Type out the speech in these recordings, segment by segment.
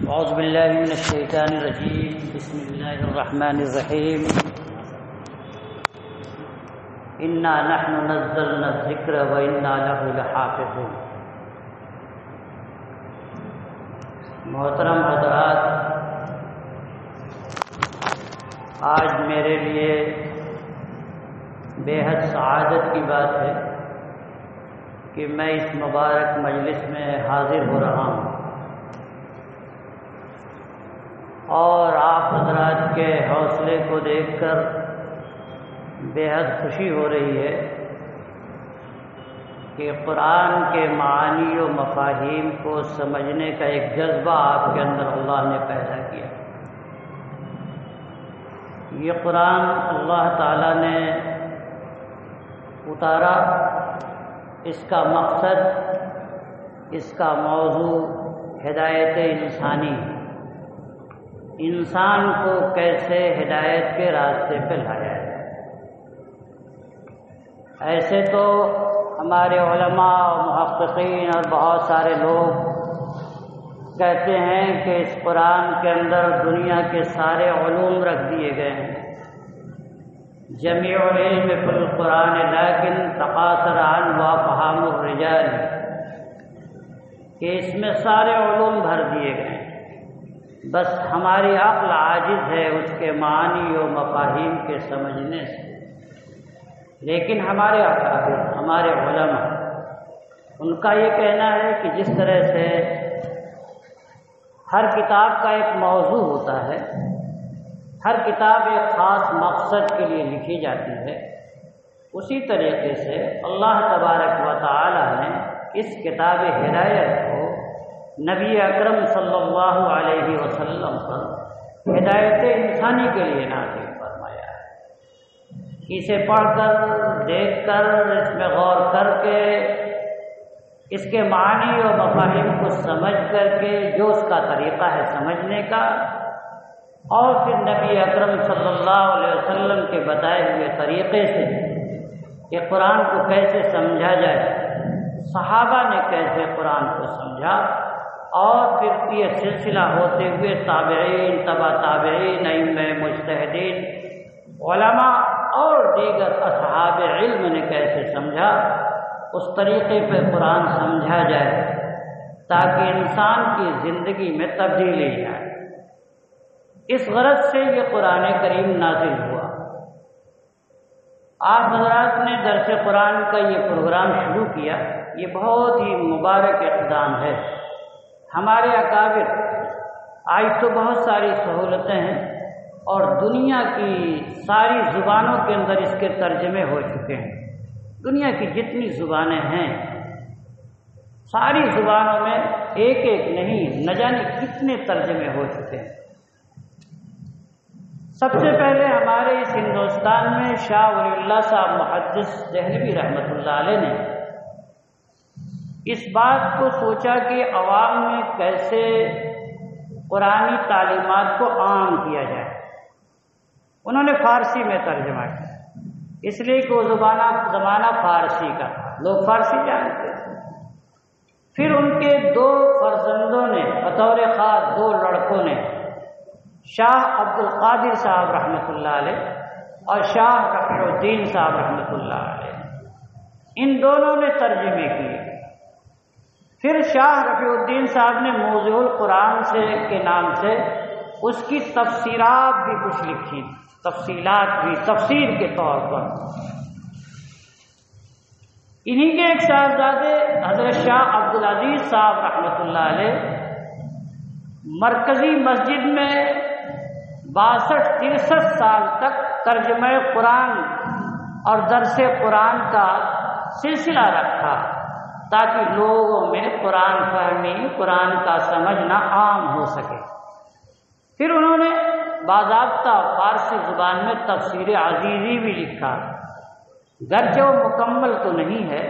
اعوذ باللہ من الشیطان الرجیم بسم اللہ الرحمن الرحیم انا نحن نزلنا الذکر وانا له لحافظون۔ محترم حضرات، آج میرے لیے بے حد سعادت کی بات ہے کہ میں اس مبارک مجلس میں حاضر ہو رہا ہوں، اور آپ حضرات کے حوصلے کو دیکھ کر بے حد خوشی ہو رہی ہے کہ قرآن کے معانی و مفاہیم کو سمجھنے کا ایک جذبہ آپ کے اندر اللہ نے پیدا کیا۔ یہ قرآن اللہ تعالیٰ نے اتارا، اس کا مقصد، اس کا موضوع ہدایت انسانی، انسان کو کیسے ہدایت کے راستے پہ لایا جائے۔ ایسے تو ہمارے علماء اور محققین اور بہت سارے لوگ کہتے ہیں کہ اس قرآن کے اندر دنیا کے سارے علوم رکھ دیے گئے ہیں، جمیع علم فی القرآن لیکن تقاصر عنہ فہم الرجال، کہ اس میں سارے علوم بھر دیے گئے ہیں، بس ہماری عقل عاجز ہے اس کے معانی و مفاہیم کے سمجھنے سے۔ لیکن ہمارے اکابر، ہمارے علماء، ان کا یہ کہنا ہے کہ جس طرح سے ہر کتاب کا ایک موضوع ہوتا ہے، ہر کتاب ایک خاص مقصد کے لیے لکھی جاتی ہے، اسی طریقے سے اللہ تبارک و تعالی نے اس کتاب ہدایت کو نبی اکرم صلی اللہ علیہ وسلم پر ہدایت انسانی کے لیے نازل فرمایا ہے۔ اسے پڑھ کر، دیکھ کر، اس میں غور کر کے، اس کے معنی اور مفاہیم کو سمجھ کر کے، جو اس کا طریقہ ہے سمجھنے کا، اور پھر نبی اکرم صلی اللہ علیہ وسلم کے بتائے ہوئے طریقے سے کہ قرآن کو کیسے سمجھا جائے، صحابہ نے کیسے قرآن کو سمجھا، اور پھر یہ سلسلہ ہوتے ہوئے تابعین، تبع تابعین، ائمہ مجتہدین، علماء اور دیگر اصحاب علم نے کیسے سمجھا، اس طریقے پہ قرآن سمجھا جائے تاکہ انسان کی زندگی میں تبدیلی آئے۔ اس غرض سے یہ قرآن کریم نازل ہوا۔ آپ حضرات نے درس قرآن کا یہ پروگرام شروع کیا، یہ بہت ہی مبارک اقدام ہے۔ ہمارے اکابر، آج تو بہت ساری سہولتیں ہیں اور دنیا کی ساری زبانوں کے اندر اس کے ترجمے ہو چکے ہیں۔ دنیا کی جتنی زبانیں ہیں، ساری زبانوں میں ایک ایک نہیں، نہ جانے کتنے ترجمے ہو چکے ہیں۔ سب سے پہلے ہمارے اس ہندوستان میں شاہ ولی اللہ صاحب محدث دہلوی رحمۃ اللہ علیہ نے اس بات کو سوچا کہ عوام میں کیسے قرآنی تعلیمات کو عام کیا جائے۔ انہوں نے فارسی میں ترجمہ کیا، اس لیے کہ وہ زمانہ فارسی کا، لوگ فارسی جانتے تھے۔ پھر ان کے دو فرزندوں نے، بطور خاص دو لڑکوں نے، شاہ عبد القادر صاحب رحمۃ اللہ علیہ اور شاہ رفیع الدین صاحب رحمۃ اللہ علیہ، ان دونوں نے ترجمے کیے۔ پھر شاہ رفیع الدین صاحب نے موضوع القرآن کے نام سے اس کی تفسیرات بھی کچھ لکھی، تفصیلات بھی تفسیر کے طور پر۔ انہی کے ایک صاحبزادے حضرت شاہ عبدالعزیز صاحب رحمۃ اللہ علیہ مرکزی مسجد میں 62-63 سال تک ترجمہ قرآن اور درس قرآن کا سلسلہ رکھا تاکہ لوگوں میں قرآن فہمی، قرآن کا سمجھنا عام ہو سکے۔ پھر انہوں نے باضابطہ فارسی زبان میں تفسیر عزیزی بھی لکھا، گرچہ وہ مکمل تو نہیں ہے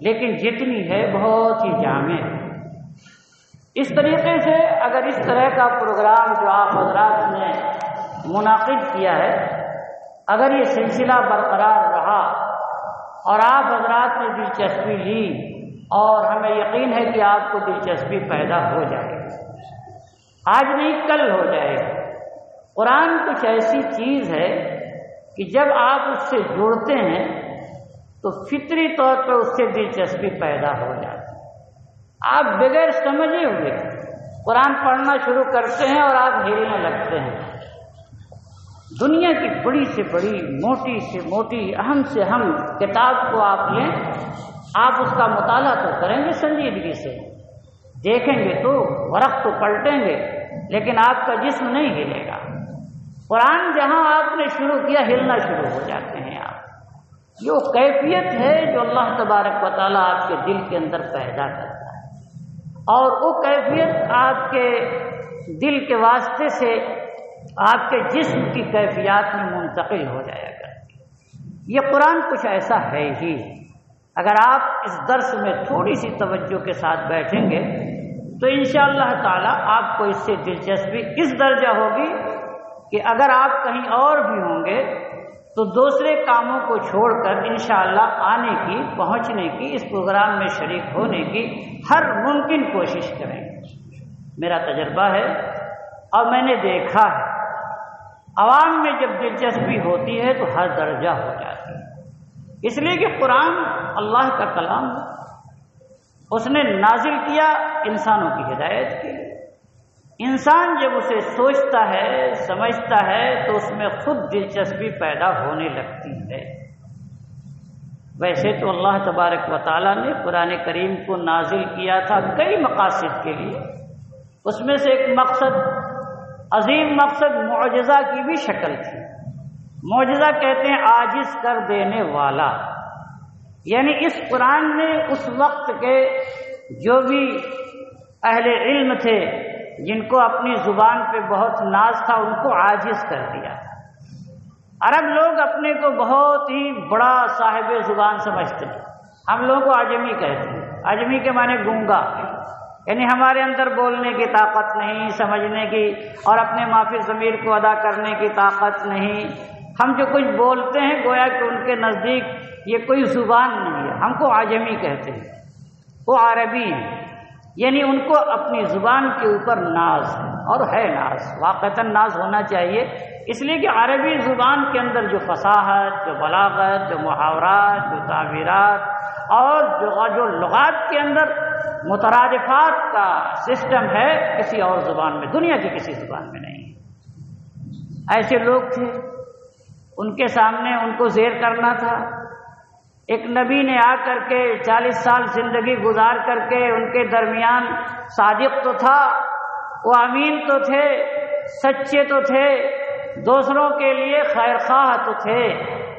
لیکن جتنی ہے بہت ہی جامع ہے۔ اس طریقے سے اگر اس طرح کا پروگرام جو آپ حضرات نے منعقد کیا ہے، اگر یہ سلسلہ برقرار رہا اور آپ حضرات نے دلچسپی لی، اور ہمیں یقین ہے کہ آپ کو دلچسپی پیدا ہو جائے گی، آج نہیں کل ہو جائے گا۔ قرآن کچھ ایسی چیز ہے کہ جب آپ اس سے جڑتے ہیں تو فطری طور پر اس سے دلچسپی پیدا ہو جاتی ہے۔ آپ بغیر سمجھے ہوئے قرآن پڑھنا شروع کرتے ہیں اور آپ ہلنے لگتے ہیں۔ دنیا کی بڑی سے بڑی، موٹی سے موٹی، اہم سے اہم کتاب کو آپ لیں، آپ اس کا مطالعہ تو کریں گے سنجیدگی سے، دیکھیں گے تو ورق تو پلٹیں گے، لیکن آپ کا جسم نہیں ہلے گا۔ قرآن جہاں آپ نے شروع کیا ہلنا شروع ہو جاتے ہیں آپ۔ یہ وہ کیفیت ہے جو اللہ تبارک و تعالیٰ آپ کے دل کے اندر پیدا کرتا ہے، اور وہ کیفیت آپ کے دل کے واسطے سے آپ کے جسم کی کیفیات میں منتقل ہو جایا کرتی ہے۔ یہ قرآن کچھ ایسا ہے ہی۔ اگر آپ اس درس میں تھوڑی سی توجہ کے ساتھ بیٹھیں گے تو انشاءاللہ تعالی آپ کو اس سے دلچسپی اس درجہ ہوگی کہ اگر آپ کہیں اور بھی ہوں گے تو دوسرے کاموں کو چھوڑ کر انشاءاللہ آنے کی، پہنچنے کی، اس پروگرام میں شریک ہونے کی ہر ممکن کوشش کریں گے۔ میرا تجربہ ہے اور میں نے دیکھا ہے، عوام میں جب دلچسپی ہوتی ہے تو ہر درجہ ہو جاتی ہے، اس لیے کہ قرآن اللہ کا کلام ہے، اس نے نازل کیا انسانوں کی ہدایت کے لیے۔ انسان جب اسے سوچتا ہے، سمجھتا ہے تو اس میں خود دلچسپی پیدا ہونے لگتی ہے۔ ویسے تو اللہ تبارک و تعالیٰ نے قرآن کریم کو نازل کیا تھا کئی مقاصد کے لیے، اس میں سے ایک مقصد، عظیم مقصد، معجزہ کی بھی شکل تھی۔ معجزہ کہتے ہیں عاجز کر دینے والا، یعنی اس قرآن نے اس وقت کے جو بھی اہل علم تھے جن کو اپنی زبان پہ بہت ناز تھا ان کو عاجز کر دیا تھا۔ عرب لوگ اپنے کو بہت ہی بڑا صاحب زبان سمجھتے ہیں، ہم لوگوں کو عجمی کہتے ہیں، عجمی کے معنی گونگا، یعنی ہمارے اندر بولنے کی طاقت نہیں، سمجھنے کی اور اپنے معافی ضمیر کو ادا کرنے کی طاقت نہیں۔ ہم جو کچھ بولتے ہیں گویا کہ ان کے نزدیک یہ کوئی زبان نہیں ہے، ہم کو عجمی کہتے ہیں، وہ عربی ہیں، یعنی ان کو اپنی زبان کے اوپر ناز ہے، اور ہے ناز، واقعتاً ناز ہونا چاہیے، اس لیے کہ عربی زبان کے اندر جو فصاحت، جو بلاغت، جو محاورات، جو تعبیرات اور جو لغات کے اندر مترادفات کا سسٹم ہے کسی اور زبان میں، دنیا کی کسی زبان میں نہیں ہے۔ ایسے لوگ تھے، ان کے سامنے ان کو زیر کرنا تھا۔ ایک نبی نے آ کر کے 40 سال زندگی گزار کر کے ان کے درمیان صادق تو تھا، وہ امین تو تھے، سچے تو تھے، دوسروں کے لیے خیر خواہ تو تھے،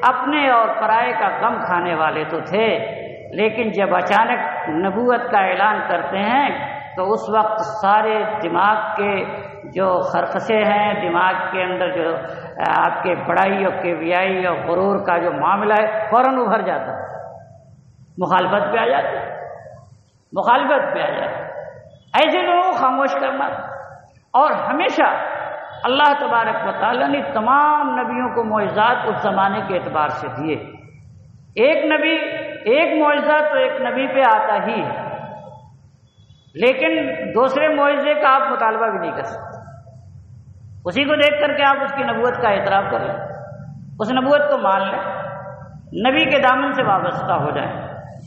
اپنے اور پرائے کا غم کھانے والے تو تھے، لیکن جب اچانک نبوت کا اعلان کرتے ہیں تو اس وقت سارے دماغ کے جو خرخشے ہیں، دماغ کے اندر جو آپ کے بڑائی اور کبریائی اور غرور کا جو معاملہ ہے فوراً ابھر جاتا ہے، مخالفت پہ آ جاتا ہے، مخالفت پہ آ جاتا ہے۔ ایسے لوگوں کو خاموش کرنا، اور ہمیشہ اللہ تبارک و تعالیٰ نے تمام نبیوں کو معجزات اس زمانے کے اعتبار سے دیے۔ ایک نبی، ایک معجزہ تو ایک نبی پہ آتا ہی ہے، لیکن دوسرے معجزے کا آپ مطالبہ بھی نہیں کر سکتے، اسی کو دیکھ کر کے آپ اس کی نبوت کا اعتراف کر لیں، اس نبوت کو مان لیں، نبی کے دامن سے وابستہ ہو جائیں۔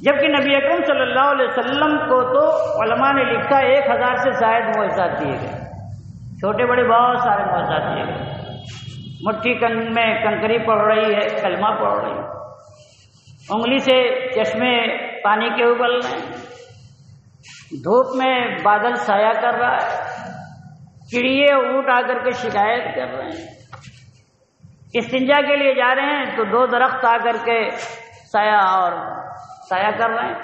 جبکہ نبی اکرم صلی اللہ علیہ وسلم کو تو علماء نے لکھا 1000 سے زائد معجزات دیے گئے، چھوٹے بڑے بہت سارے معجزات دیے گئے۔ مٹھی میں کنکری پڑ رہی ہے، کلمہ پڑھ رہی ہے، انگلی سے چشمے پانی کے ابل رہے ہیں، دھوپ میں بادل سایہ کر رہا ہے، چڑیے اونٹ آ کر کے شکایت کر رہے ہیں، استنجا کے لیے جا رہے ہیں تو 2 درخت آ کر کے سایہ کر رہے ہیں،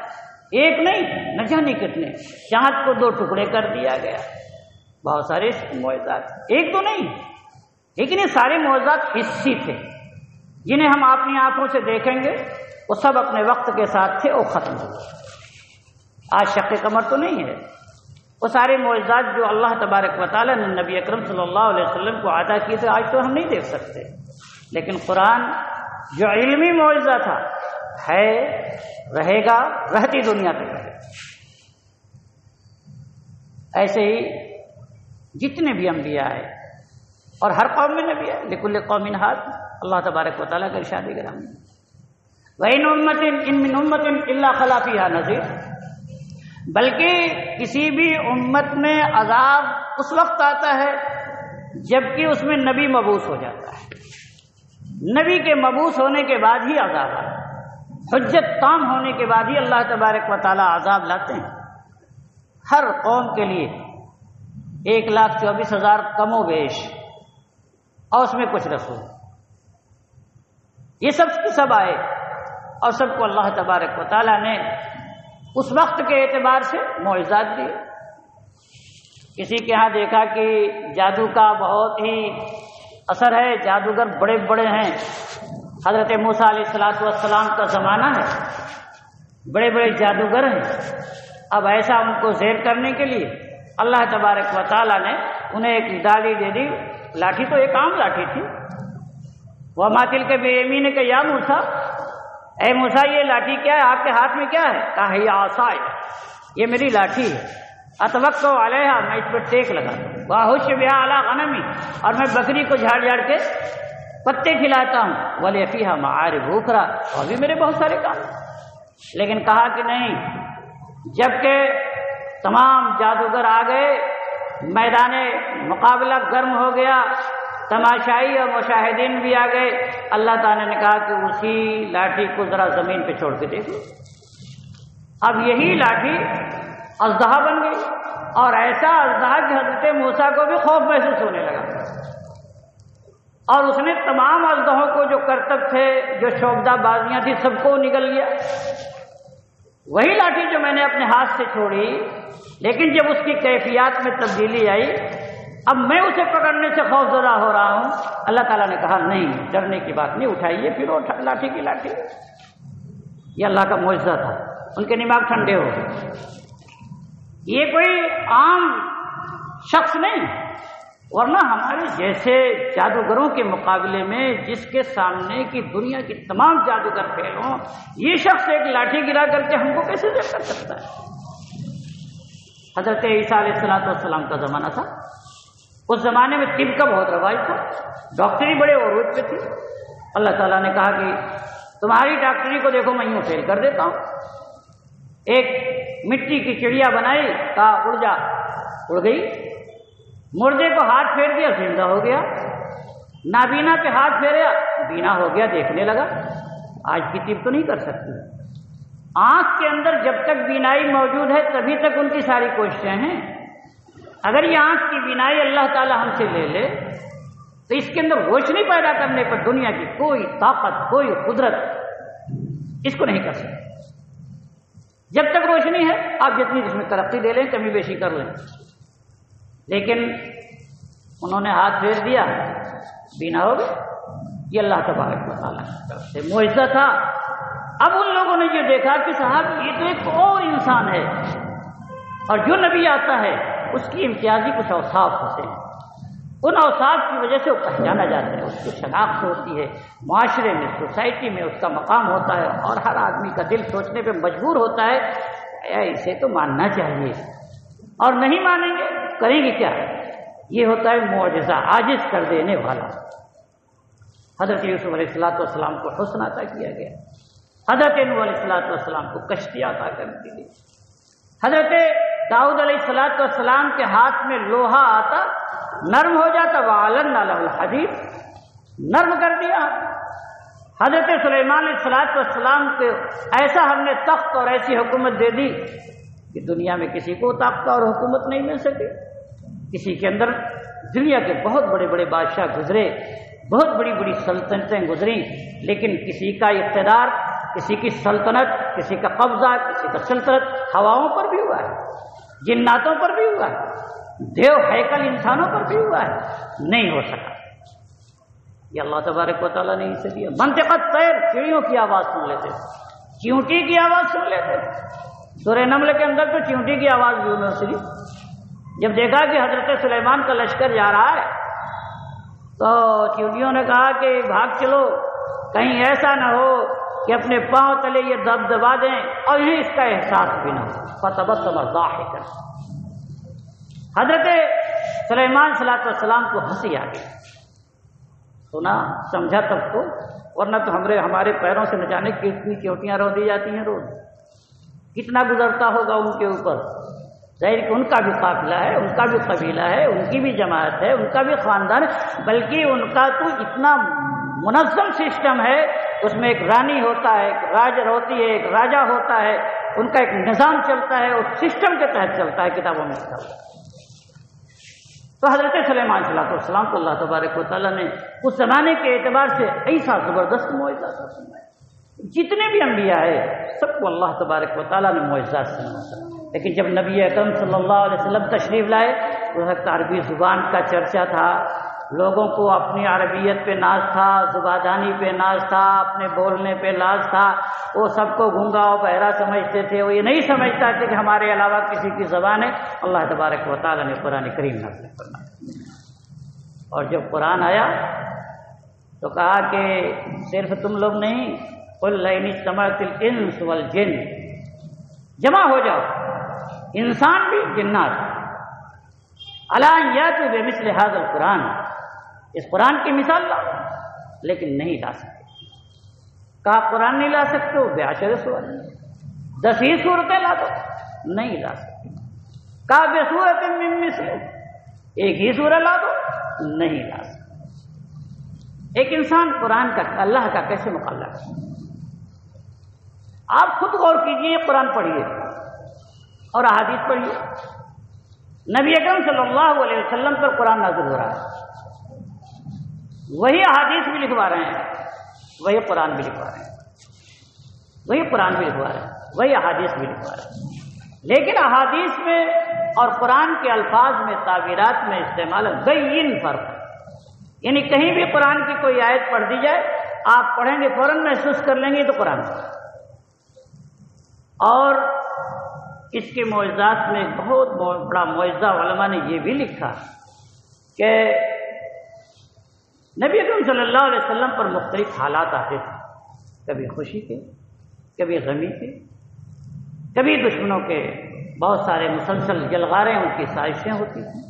ایک نہیں نہ جانے کتنے، چاند کو 2 ٹکڑے کر دیا گیا، بہت سارے معجزات، ایک تو نہیں، لیکن یہ سارے معجزات حسی تھے جنہیں ہم اپنی آنکھوں سے دیکھیں گے، وہ سب اپنے وقت کے ساتھ تھے، وہ ختم ہو گئے۔ آج شق قمر تو نہیں ہے، وہ سارے معجزات جو اللہ تبارک و تعالیٰ نے نبی اکرم صلی اللہ علیہ وسلم کو عطا کیے تھے آج تو ہم نہیں دیکھ سکتے، لیکن قرآن جو علمی معجزہ تھا ہے، رہے گا، رہتی دنیا تک رہے گا۔ ایسے ہی جتنے بھی انبیاء آئے اور ہر قوم میں نبی ہے، لکل قوم ہاد، اللہ تبارک و تعالیٰ کا ارشاد گرامی وَإِنْ أُمَّةٍ إِن مِّنْ أُمَّةٍ إِلَّا خَلَا فِيهَا نَذِيرٌ، بلکہ کسی بھی امت میں عذاب اس وقت آتا ہے جبکہ اس میں نبی مبعوث ہو جاتا ہے، نبی کے مبعوث ہونے کے بعد ہی عذاب آتا ہے، حجت تام ہونے کے بعد ہی اللہ تبارک و تعالیٰ عذاب لاتے ہیں ہر قوم کے لیے 1,24,000 کم و بیش، اور اس میں کچھ رسول، یہ سب کے سب آئے اور سب کو اللہ تبارک و تعالیٰ نے اس وقت کے اعتبار سے معجزات دیے۔ کسی کے ہاں دیکھا کہ جادو کا بہت ہی اثر ہے، جادوگر بڑے بڑے ہیں، حضرت موسیٰ علیہ السلام کا زمانہ ہے، بڑے بڑے جادوگر ہیں، اب ایسا ان کو زیر کرنے کے لیے اللہ تبارک و تعالیٰ نے انہیں ایک ڈالی دے دی، لاٹھی تو ایک عام لاٹھی تھی، وَمَا تِلْكَ بِيَمِينِكَ يَا مُوسیٰ، اے موسیٰ یہ لاٹھی کیا ہے، آپ کے ہاتھ میں کیا ہے؟ کہا ہی عصائی، یہ میری لاٹھی ہے، اتوکل علیہا، میں اس پر ٹیک لگاتا ہوں، وَأَحُشُّ بِهَا عَلَىٰ غَنَمِي، اور میں بکری کو جھاڑ جھاڑ کے پتے کھلاتا ہوں، وَلِيَ فِيهَا مَعَارِبُ أُخْرَىٰ، اور بھی میرے بہت سارے کام، لیکن کہا کہ نہیں، جبکہ تمام جادوگر آ گئے، میدان مقابلہ گرم ہو گیا، تماشائی اور مشاہدین بھی آ گئے، اللہ تعالیٰ نے کہا کہ اسی لاٹھی کو ذرا زمین پہ چھوڑ کے دیکھو، اب یہی لاٹھی اژدہا بن گئی، اور ایسا اژدہا کہ حضرت موسیٰ کو بھی خوف محسوس ہونے لگا، اور اس نے تمام اژدہوں کو جو کرتب تھے، جو شوکدہ بازیاں تھیں، سب کو نگل لیا۔ وہی لاٹھی جو میں نے اپنے ہاتھ سے چھوڑی، لیکن جب اس کی کیفیات میں تبدیلی آئی، اب میں اسے پکڑنے سے خوف زدہ ہو رہا ہوں، اللہ تعالیٰ نے کہا نہیں، ڈرنے کی بات نہیں، اٹھائیے پھر لاٹھی کی لاٹھی۔ یہ اللہ کا معجزہ تھا، ان کے دماغ ٹھنڈے ہو گئے، یہ کوئی عام شخص نہیں، ورنہ ہمارے جیسے جادوگروں کے مقابلے میں جس کے سامنے کی دنیا کی تمام جادوگر فیل ہوں، یہ شخص ایک لاٹھی گرا کر کے ہم کو کیسے دیکھ کر سکتا ہے؟ حضرت عیسیٰ علیہ السلام کا زمانہ تھا، اس زمانے میں طب کا بہت رواج تھا، ڈاکٹری بڑے عروج پہ تھی، اللہ تعالیٰ نے کہا کہ تمہاری ڈاکٹری کو دیکھو میں یوں فیل کر دیتا ہوں، ایک مٹی کی چڑیا بنائی، کہا اڑ جا، اڑ گئی، مردے کو ہاتھ پھیر دیا، زندہ ہو گیا، نابینا پہ ہاتھ پھیریا، بینا ہو گیا، دیکھنے لگا۔ آج کی طب تو نہیں کر سکتی، آنکھ کے اندر جب تک بینائی موجود ہے تبھی تک ان کی ساری کوششیں ہیں، اگر یہ آنکھ کی بینائی اللہ تعالی ہم سے لے لے تو اس کے اندر روشنی پیدا کرنے پر دنیا کی کوئی طاقت، کوئی قدرت اس کو نہیں کر سکتی۔ جب تک روشنی ہے آپ جتنی جس میں ترقی دے لیں، کمی بیشی کر لیں، لیکن انہوں نے ہاتھ پھیر دیا، بینا ہو گیا۔ یہ اللہ تبارک و تعالیٰ کی طرف سے معجزہ تھا۔ اب ان لوگوں نے یہ دیکھا کہ صاحب یہ تو ایک اور انسان ہے، اور جو نبی آتا ہے اس کی امتیازی کچھ اوصاف ہوتے ہیں، ان اوصاف کی وجہ سے وہ پہچانا جاتا ہے، اس کی شناخت ہوتی ہے، معاشرے میں، سوسائٹی میں اس کا مقام ہوتا ہے، اور ہر آدمی کا دل سوچنے پہ مجبور ہوتا ہے اسے تو ماننا چاہیے، اور نہیں مانیں گے کریں گے کیا؟ یہ ہوتا ہے معجزہ، عاجز کر دینے والا۔ حضرت یوسف علیہ السلام کو حسن عطا کیا گیا، حضرت نوح علیہ السلام کو کشتی عطا کر دی گئی، حضرت داؤد علیہ السلام کے ہاتھ میں لوہا آتا، نرم ہو جاتا، وَعَلَنَّا لَهُ الْحَدِيدَ، نرم کر دیا۔ حضرت سلیمان علیہ السلام کو ایسا ہم نے تخت اور ایسی حکومت دے دی کہ دنیا میں کسی کو طاقت اور حکومت نہیں مل سکی۔ کسی کے اندر دنیا کے بہت بڑے بڑے بادشاہ گزرے، بہت بڑی بڑی سلطنتیں گزریں، لیکن کسی کا اقتدار، کسی کی سلطنت، کسی کا قبضہ، کسی کا سلطنت ہواؤں پر بھی ہوا ہے، جناتوں پر بھی ہوا ہے، دیو ہیکل انسانوں پر بھی ہوا ہے، نہیں ہو سکا۔ یہ اللہ تبارک و تعالیٰ نے اسے دیا۔ منطقت طیر، چڑیوں کی آواز سن لیتے، چیونٹی کی آواز سن لیتے۔ سورہ نمل کے اندر تو چیونٹی کی آواز بھی انہوں نے سنی۔ جب دیکھا کہ حضرت سلیمان کا لشکر جا رہا ہے تو چیونٹیوں نے کہا کہ بھاگ چلو، کہیں ایسا نہ ہو کہ اپنے پاؤں تلے یہ دبدبا دیں اور انہیں اس کا احساس بھی نہ ہو۔ فتبسم ضاحکا، حضرت سلیمان صلاۃ والسلام کو ہنسی آ گئی، سنا سمجھا تب تو، ورنہ تو ہمارے پیروں سے نہ جانے کتنی چوٹیاں رو دی جاتی ہیں روز، کتنا گزرتا ہوگا ان کے اوپر۔ ظاہر کہ ان کا بھی قافلہ ہے، ان کا بھی قبیلہ ہے، ان کی بھی جماعت ہے، ان کا بھی خاندان ہے، بلکہ ان کا تو اتنا منظم سسٹم ہے، اس میں ایک رانی ہوتا ہے، ایک راج ہوتی ہے، ایک راجا ہوتا ہے، ان کا ایک نظام چلتا ہے، اس سسٹم کے تحت چلتا ہے، کتابوں میں لکھا ہوا ہے۔ تو حضرت سلیمان صلی اللہ علیہ وسلم کو اللہ تبارک و تعالیٰ نے اس زمانے کے اعتبار سے ایسا زبردست معجزہ سنایا، جتنے بھی انبیاء ہیں سب کو اللہ تبارک و تعالیٰ نے معجزات سنایا۔ لیکن جب نبی اکرم صلی اللہ علیہ وسلم تشریف لائے تو وقت عربی زبان کا چرچا تھا، لوگوں کو اپنی عربیت پہ ناز تھا، زبادانی پہ ناز تھا، اپنے بولنے پہ ناز تھا، وہ سب کو گونگا و بہرا سمجھتے تھے، وہ یہ نہیں سمجھتا تھے کہ ہمارے علاوہ کسی کی زبان ہے۔ اللہ تبارک و تعالیٰ نے قرآن کریم نازل فرمایا، اور جب قرآن آیا تو کہا کہ صرف تم لوگ نہیں، قل لئن اجتمعت الانس والجن، جمع ہو جاؤ انسان بھی جنات، علی ان یاتوا بمثل ھذا القرآن، اس قرآن کی مثال لاؤ، لیکن نہیں لا سکتے۔ کہا قرآن نہیں لا سکتے ہو، بعشر سور، 10 ہی صورتیں لا دو، نہیں لا سکتے۔ کہا بسورۃ من مثلہ، ایک ہی سورہ لا دو، نہیں لا سکتے۔ ایک انسان قرآن کا اللہ کا کیسے مقابلہ کرے؟ آپ خود غور کیجئے، قرآن پڑھیے اور احادیث پڑھیے، نبی اکرم صلی اللہ علیہ وسلم پر قرآن نازل ہو رہا ہے، وہی احادیث بھی لکھوا رہے ہیں، وہی قرآن بھی لکھوا رہے ہیں، وہی قرآن بھی لکھوا رہے ہیں، وہی احادیث بھی لکھوا رہے ہیں، لیکن احادیث میں اور قرآن کے الفاظ میں، تعبیرات میں استعمال بین فرق ہے۔ یعنی کہیں بھی قرآن کی کوئی آیت پڑھ دی جائے، آپ پڑھیں گے فوراً محسوس کر لیں گے تو قرآن ہے۔ اور اس کے معجزات میں ایک بہت بڑا معجزہ علماء نے یہ بھی لکھا کہ نبی اکرم صلی اللہ علیہ وسلم پر مختلف حالات آتے تھے، کبھی خوشی کے، کبھی غمی کے، کبھی دشمنوں کے بہت سارے مسلسل جلغاریں، ان کی سازشیں ہوتی تھیں،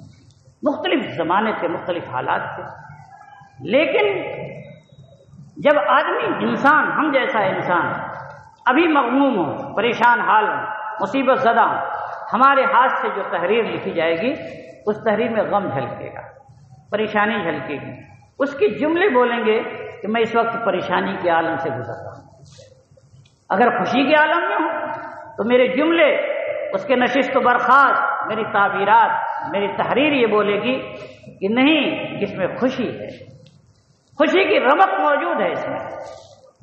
مختلف زمانے تھے، مختلف حالات تھے۔ لیکن جب آدمی، انسان، ہم جیسا انسان ابھی مغموم ہو، پریشان حال ہو، مصیبت زدہ ہو، ہمارے ہاتھ سے جو تحریر لکھی جائے گی اس تحریر میں غم جھلکے گا، پریشانی جھلکے گی، اس کے جملے بولیں گے کہ میں اس وقت پریشانی کے عالم سے گزر رہا ہوں۔ اگر خوشی کے عالم میں ہوں تو میرے جملے، اس کے نشست و برخاست، میری تعبیرات، میری تحریر یہ بولے گی کہ نہیں، اس میں خوشی ہے، خوشی کی رمق موجود ہے اس میں۔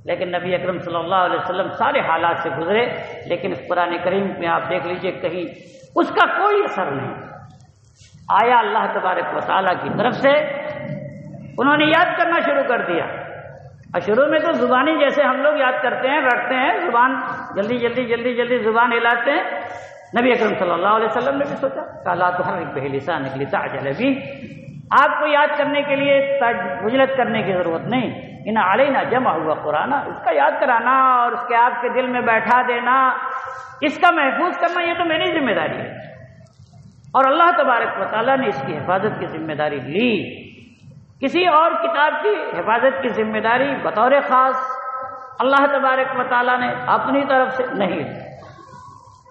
لیکن نبی اکرم صلی اللہ علیہ وسلم سارے حالات سے گزرے، لیکن اس قرآن کریم میں آپ دیکھ لیجئے کہیں اس کا کوئی اثر نہیں آیا۔ اللہ تبارک و تعالیٰ کی طرف سے انہوں نے یاد کرنا شروع کر دیا، اور شروع میں تو زبانی جیسے ہم لوگ یاد کرتے ہیں، رٹتے ہیں، زبان جلدی زبان ہلاتے ہیں۔ نبی اکرم صلی اللہ علیہ وسلم نے بھی سوچا کہ لا تحرک بہ لسانک لتعجل بہ، آپ کو یاد کرنے کے لیے عجلت کرنے کی ضرورت نہیں، ان علینا جمع ہوا قرآن، اس کا یاد کرانا اور اس کے آپ کے دل میں بیٹھا دینا، اس کا محفوظ کرنا، یہ تو میری ذمہ داری ہے۔ اور اللہ تبارک و تعالیٰ نے اس کی حفاظت کی ذمہ داری لی۔ کسی اور کتاب کی حفاظت کی ذمہ داری بطور خاص اللہ تبارک و تعالیٰ نے اپنی طرف سے نہیں لی۔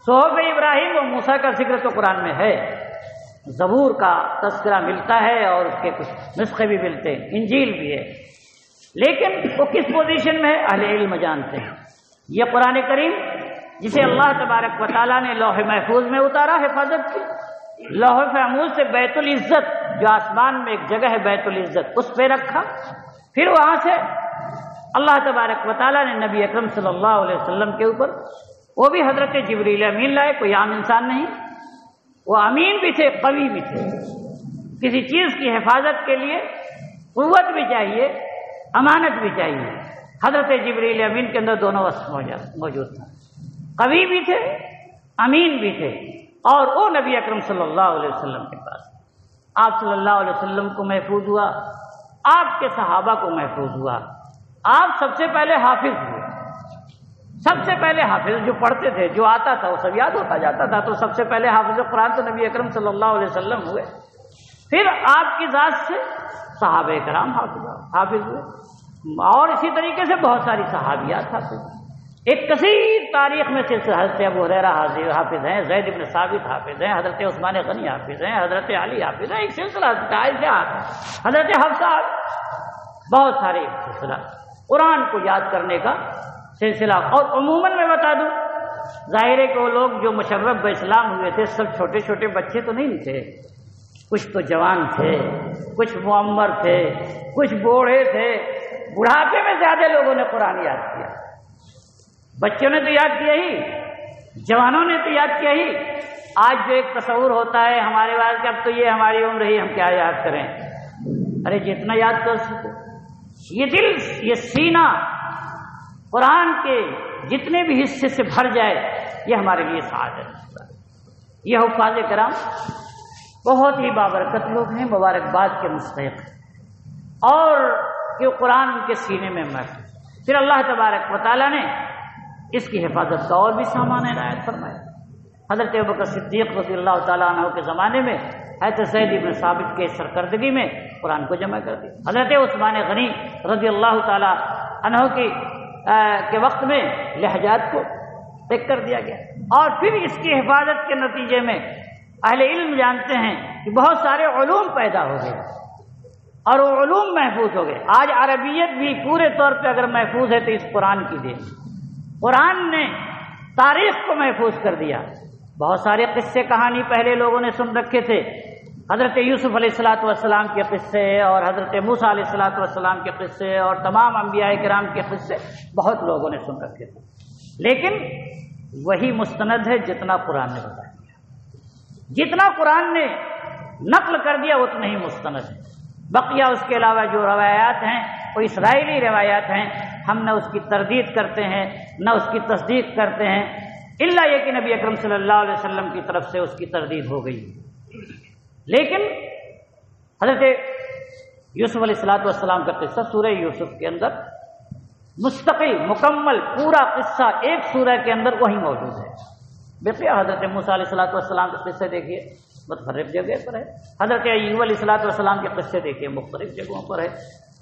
صحف ابراہیم و موسیٰ کا ذکر تو قرآن میں ہے، زبور کا تذکرہ ملتا ہے اور اس کے کچھ نسخے بھی ملتے ہیں، انجیل بھی ہے، لیکن وہ کس پوزیشن میں ہے اہل علم جانتے ہیں۔ یہ قرآن کریم جسے اللہ تبارک و تعالیٰ نے لوح محفوظ میں اتارا حفاظت کی، لوح محفوظ سے بیت العزت، جو آسمان میں ایک جگہ ہے بیت العزت، اس پہ رکھا، پھر وہاں سے اللہ تبارک و تعالیٰ نے نبی اکرم صلی اللہ علیہ وسلم کے اوپر، وہ بھی حضرت جبریل امین لائے، کوئی عام انسان نہیں، وہ امین بھی تھے، قوی بھی تھے۔ کسی چیز کی حفاظت کے لیے قوت بھی چاہیے، امانت بھی چاہیے، حضرت جبریل امین کے اندر دونوں وصف موجود تھا، قوی بھی تھے، امین بھی تھے، اور وہ نبی اکرم صلی اللہ علیہ وسلم کے پاس، آپ صلی اللہ علیہ وسلم کو محفوظ ہوا، آپ کے صحابہ کو محفوظ ہوا، آپ سب سے پہلے حافظ ہوئے، سب سے پہلے حافظ، جو پڑھتے تھے، جو آتا تھا وہ سب یاد ہوتا جاتا تھا، تو سب سے پہلے حافظ قرآن تو نبی اکرم صلی اللہ علیہ وسلم ہوئے۔ پھر آپ کی ذات سے صحابہ کرام حافظ ہوئے، اور اسی طریقے سے بہت ساری صحابیات حافظ ہوئے۔ ایک کثیر تاریخ میں سے حضرت ابو ہریرہ حافظ ہیں، زید بن ثابت حافظ ہیں، حضرت عثمان غنی حافظ ہیں، حضرت علی حافظ ہیں، ایک سلسلہ حضرت حفصہ، بہت سارے ایک سلسلہ قرآن کو یاد کرنے کا سلسلہ۔ اور عموماً میں بتا دوں، ظاہر ہے کہ وہ لوگ جو مشرف باسلام ہوئے تھے سب چھوٹے چھوٹے بچے تو نہیں تھے، کچھ تو جوان تھے، کچھ معمر تھے، کچھ بوڑھے تھے۔ بڑھاپے میں زیادہ لوگوں نے قرآن یاد کیا، بچوں نے تو یاد کیا ہی، جوانوں نے تو یاد کیا ہی۔ آج جو ایک تصور ہوتا ہے ہمارے پاس کہ اب تو یہ ہماری عمر ہے، ہم کیا یاد کریں؟ ارے جتنا یاد کر سکو، یہ دل، یہ سینہ قرآن کے جتنے بھی حصے سے بھر جائے، یہ ہمارے لیے سعادت ہے۔ یہ حفاظ کرام بہت ہی بابرکت لوگ ہیں، مبارکباد کے مستحق ہیں، اور کہ قرآن ان کے سینے میں محفوظ۔ پھر اللہ تبارک و تعالیٰ نے اس کی حفاظت کا اور بھی سامان عنایت فرمایا۔ حضرت ابوبکر صدیق رضی اللہ تعالیٰ عنہ کے زمانے میں حضرت زید بن ثابت کے سرکردگی میں قرآن کو جمع کر دیا۔ حضرت عثمان غنی رضی اللہ تعالیٰ عنہ کے وقت میں لہجات کو طے کر دیا گیا، اور پھر اس کی حفاظت کے نتیجے میں اہل علم جانتے ہیں کہ بہت سارے علوم پیدا ہو گئے، اور وہ علوم محفوظ ہو گئے۔ آج عربیت بھی پورے طور پہ اگر محفوظ ہے تو اس قرآن کی دین۔ قرآن نے تاریخ کو محفوظ کر دیا۔ بہت سارے قصے کہانی پہلے لوگوں نے سن رکھے تھے، حضرت یوسف علیہ الصلوۃ والسلام کے قصے، اور حضرت موسیٰ علیہ الصلوۃ والسلام کے قصے، اور تمام انبیاء کرام کے قصے بہت لوگوں نے سن رکھے تھے، لیکن وہی مستند ہے جتنا قرآن نے بتا دیا۔ جتنا قرآن نے نقل کر دیا اتنا ہی مستند ہے۔ بقیہ اس کے علاوہ جو روایات ہیں وہ اسرائیلی روایات ہیں، ہم نہ اس کی تردید کرتے ہیں نہ اس کی تصدیق کرتے ہیں، الا یہ کہ نبی اکرم صلی اللہ علیہ وسلم کی طرف سے اس کی تردید ہو گئی۔ لیکن حضرت یوسف علیہ الصلوۃ والسلام کا قصہ سورہ یوسف کے اندر مستقل مکمل پورا قصہ ایک سورہ کے اندر وہی موجود ہے۔ دیکھیے حضرت موسیٰ علیہ الصلوۃ والسلام کے قصے دیکھیے، متفرق جگہ پر ہے۔ حضرت ایوب علیہ الصلوۃ والسلام کے قصے دیکھیے، مختلف جگہوں پر ہے۔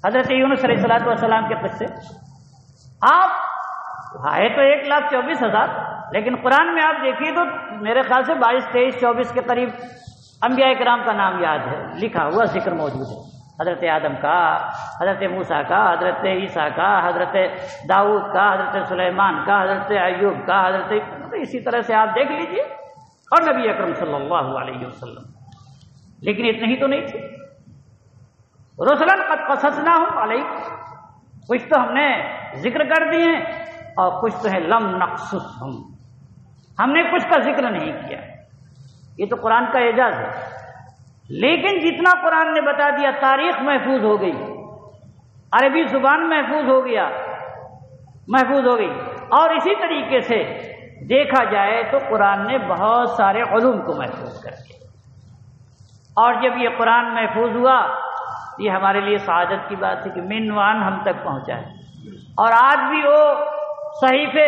حضرت یونس علیہ الصلوۃ والسلام کے قصے آپ ہے تو 1,24,000، لیکن قرآن میں آپ دیکھیے تو میرے خیال سے 22، 23، 24 کے قریب انبیاء کرام کا نام یاد ہے، لکھا ہوا ذکر موجود ہے۔ حضرت آدم کا، حضرت موسیٰ کا، حضرت عیسیٰ کا، حضرت داؤد کا، حضرت سلیمان کا، حضرت ایوب کا، حضرت اسی طرح سے آپ دیکھ لیجئے، اور نبی اکرم صلی اللہ علیہ وسلم۔ لیکن اتنے ہی تو نہیں تھے، رسلاً قد قصصناہم علیک، کچھ تو ہم نے ذکر کر دیے ہیں اور کچھ تو ہے لم نقصصہم، ہم نے کچھ کا ذکر نہیں کیا۔ یہ تو قرآن کا اعجاز ہے۔ لیکن جتنا قرآن نے بتا دیا، تاریخ محفوظ ہو گئی، عربی زبان محفوظ ہو گئی، اور اسی طریقے سے دیکھا جائے تو قرآن نے بہت سارے علوم کو محفوظ کر دیا۔ اور جب یہ قرآن محفوظ ہوا، یہ ہمارے لیے سعادت کی بات ہے کہ من وان ہم تک پہنچا ہے۔ اور آج بھی وہ صحیفے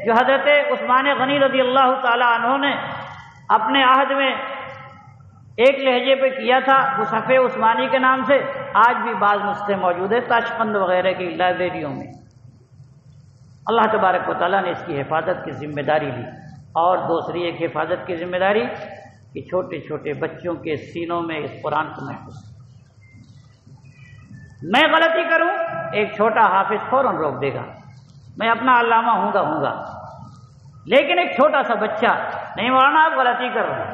جو حضرت عثمان غنی رضی اللہ تعالی عنہ نے اپنے عہد میں ایک لہجے پہ کیا تھا، مصحف عثمانی کے نام سے، آج بھی بعض نسخے موجود ہیں تاشقند وغیرہ کی لائبریریوں میں۔ اللہ تبارک و تعالیٰ نے اس کی حفاظت کی ذمہ داری لی، اور دوسری ایک حفاظت کی ذمہ داری کہ چھوٹے چھوٹے بچوں کے سینوں میں اس قرآن کو محفوظ۔ میں غلطی کروں، ایک چھوٹا حافظ فوراً روک دے گا، میں اپنا علامہ ہوں گا، لیکن ایک چھوٹا سا بچہ نہیں، مولانا آپ غلطی کر رہے ہیں،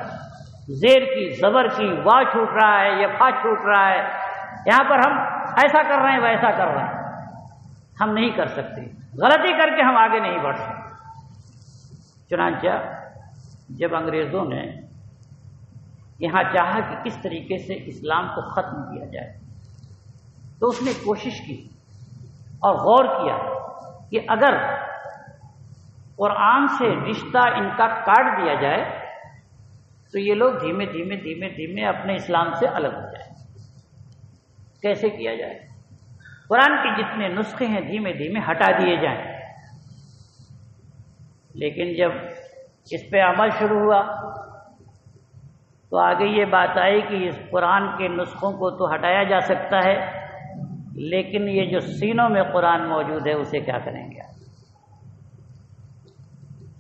زیر کی زبر کی وا چھوٹ رہا ہے یا پھا چھوٹ رہا ہے، یہاں پر ہم ایسا کر رہے ہیں ویسا کر رہے ہیں، ہم نہیں کر سکتے، غلطی کر کے ہم آگے نہیں بڑھ سکتے۔ چنانچہ جب انگریزوں نے یہاں چاہا کہ کس طریقے سے اسلام کو ختم کیا جائے، تو اس نے کوشش کی اور غور کیا کہ اگر قرآن سے رشتہ ان کا کاٹ دیا جائے تو یہ لوگ دھیمے دھیمے اپنے اسلام سے الگ ہو جائیں۔ کیسے کیا جائے؟ قرآن کے جتنے نسخے ہیں دھیمے دھیمے ہٹا دیے جائیں۔ لیکن جب اس پہ عمل شروع ہوا تو آگے یہ بات آئی کہ اس قرآن کے نسخوں کو تو ہٹایا جا سکتا ہے، لیکن یہ جو سینوں میں قرآن موجود ہے اسے کیا کریں گے؟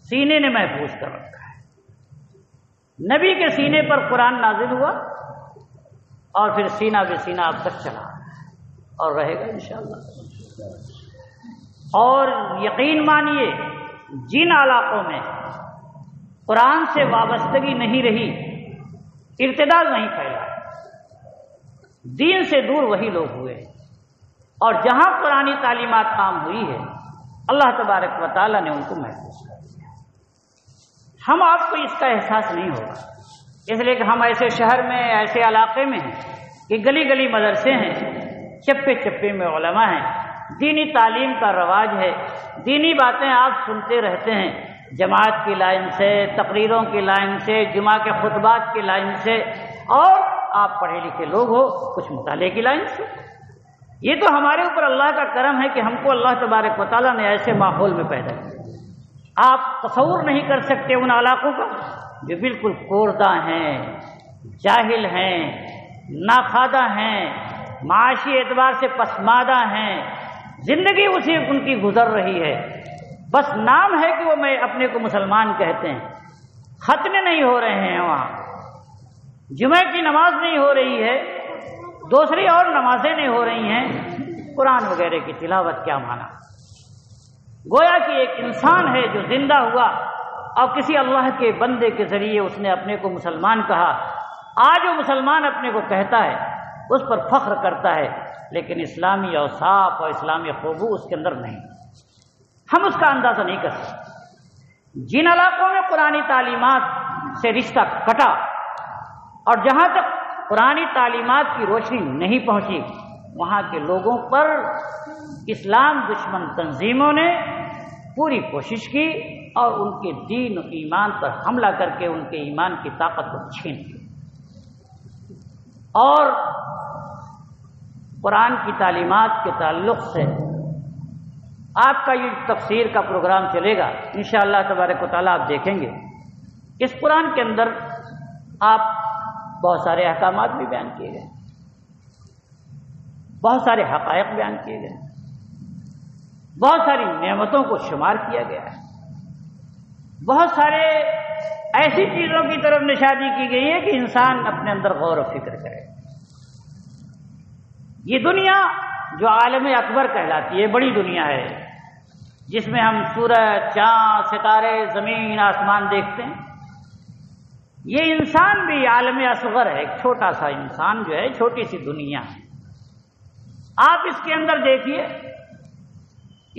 سینے نے محفوظ کر رکھا ہے، نبی کے سینے پر قرآن نازل ہوا اور پھر سینہ بہ سینہ اب تک چلا اور رہے گا انشاءاللہ۔ اور یقین مانیے جن علاقوں میں قرآن سے وابستگی نہیں رہی، ارتداد نہیں پھیلا، دین سے دور وہی لوگ ہوئے، اور جہاں قرآنی تعلیمات عام ہوئی ہے اللہ تبارک و تعالیٰ نے ان کو محفوظ کر دیا۔ ہم آپ کو اس کا احساس نہیں ہوگا، اس لیے کہ ہم ایسے شہر میں، ایسے علاقے میں ہیں کہ گلی گلی مدرسے ہیں، چپے چپے میں علماء ہیں، دینی تعلیم کا رواج ہے، دینی باتیں آپ سنتے رہتے ہیں، جماعت کی لائن سے، تقریروں کی لائن سے، جمعہ کے خطبات کی لائن سے، اور آپ پڑھے لکھے لوگ ہو کچھ مطالعے کی لائن سے۔ یہ تو ہمارے اوپر اللہ کا کرم ہے کہ ہم کو اللہ تبارک و تعالیٰ نے ایسے ماحول میں پیدا کیا۔ آپ تصور نہیں کر سکتے ان علاقوں کا جو بالکل کوردہ ہیں، جاہل ہیں، ناخوادہ ہیں، معاشی اعتبار سے پسماندہ ہیں، زندگی اسی ان کی گزر رہی ہے، بس نام ہے کہ وہ میں اپنے کو مسلمان کہتے ہیں، ختنے نہیں ہو رہے ہیں، وہاں جمعہ کی نماز نہیں ہو رہی ہے، دوسری اور نمازیں نہیں ہو رہی ہیں، قرآن وغیرہ کی تلاوت کیا مانا؟ گویا کہ ایک انسان ہے جو زندہ ہوا اور کسی اللہ کے بندے کے ذریعے اس نے اپنے کو مسلمان کہا۔ آج وہ مسلمان اپنے کو کہتا ہے، اس پر فخر کرتا ہے، لیکن اسلامی اوصاف اور اسلامی خوبو اس کے اندر نہیں، ہم اس کا اندازہ نہیں کر سکتے۔ جن علاقوں میں قرآنی تعلیمات سے رشتہ کٹا اور جہاں تک قرآنی تعلیمات کی روشنی نہیں پہنچی، وہاں کے لوگوں پر اسلام دشمن تنظیموں نے پوری کوشش کی اور ان کے دین و ایمان پر حملہ کر کے ان کے ایمان کی طاقت کو چھین لی، اور قرآن کی تعلیمات کے تعلق سے آپ کا یہ تفسیر کا پروگرام چلے گا انشاءاللہ تبارک و تعالیٰ، آپ دیکھیں گے اس قرآن کے اندر آپ بہت سارے احکامات بھی بیان کیے گئے، بہت سارے حقائق بیان کیے گئے، بہت ساری نعمتوں کو شمار کیا گیا ہے، بہت سارے ایسی چیزوں کی طرف نشانی کی گئی ہے کہ انسان اپنے اندر غور و فکر کرے۔ یہ دنیا جو عالم اکبر کہلاتی ہے، بڑی دنیا ہے جس میں ہم سورج، چاند، ستارے، زمین، آسمان دیکھتے ہیں، یہ انسان بھی عالم اصغر ہے، ایک چھوٹا سا انسان جو ہے، چھوٹی سی دنیا ہے۔ آپ اس کے اندر دیکھیے،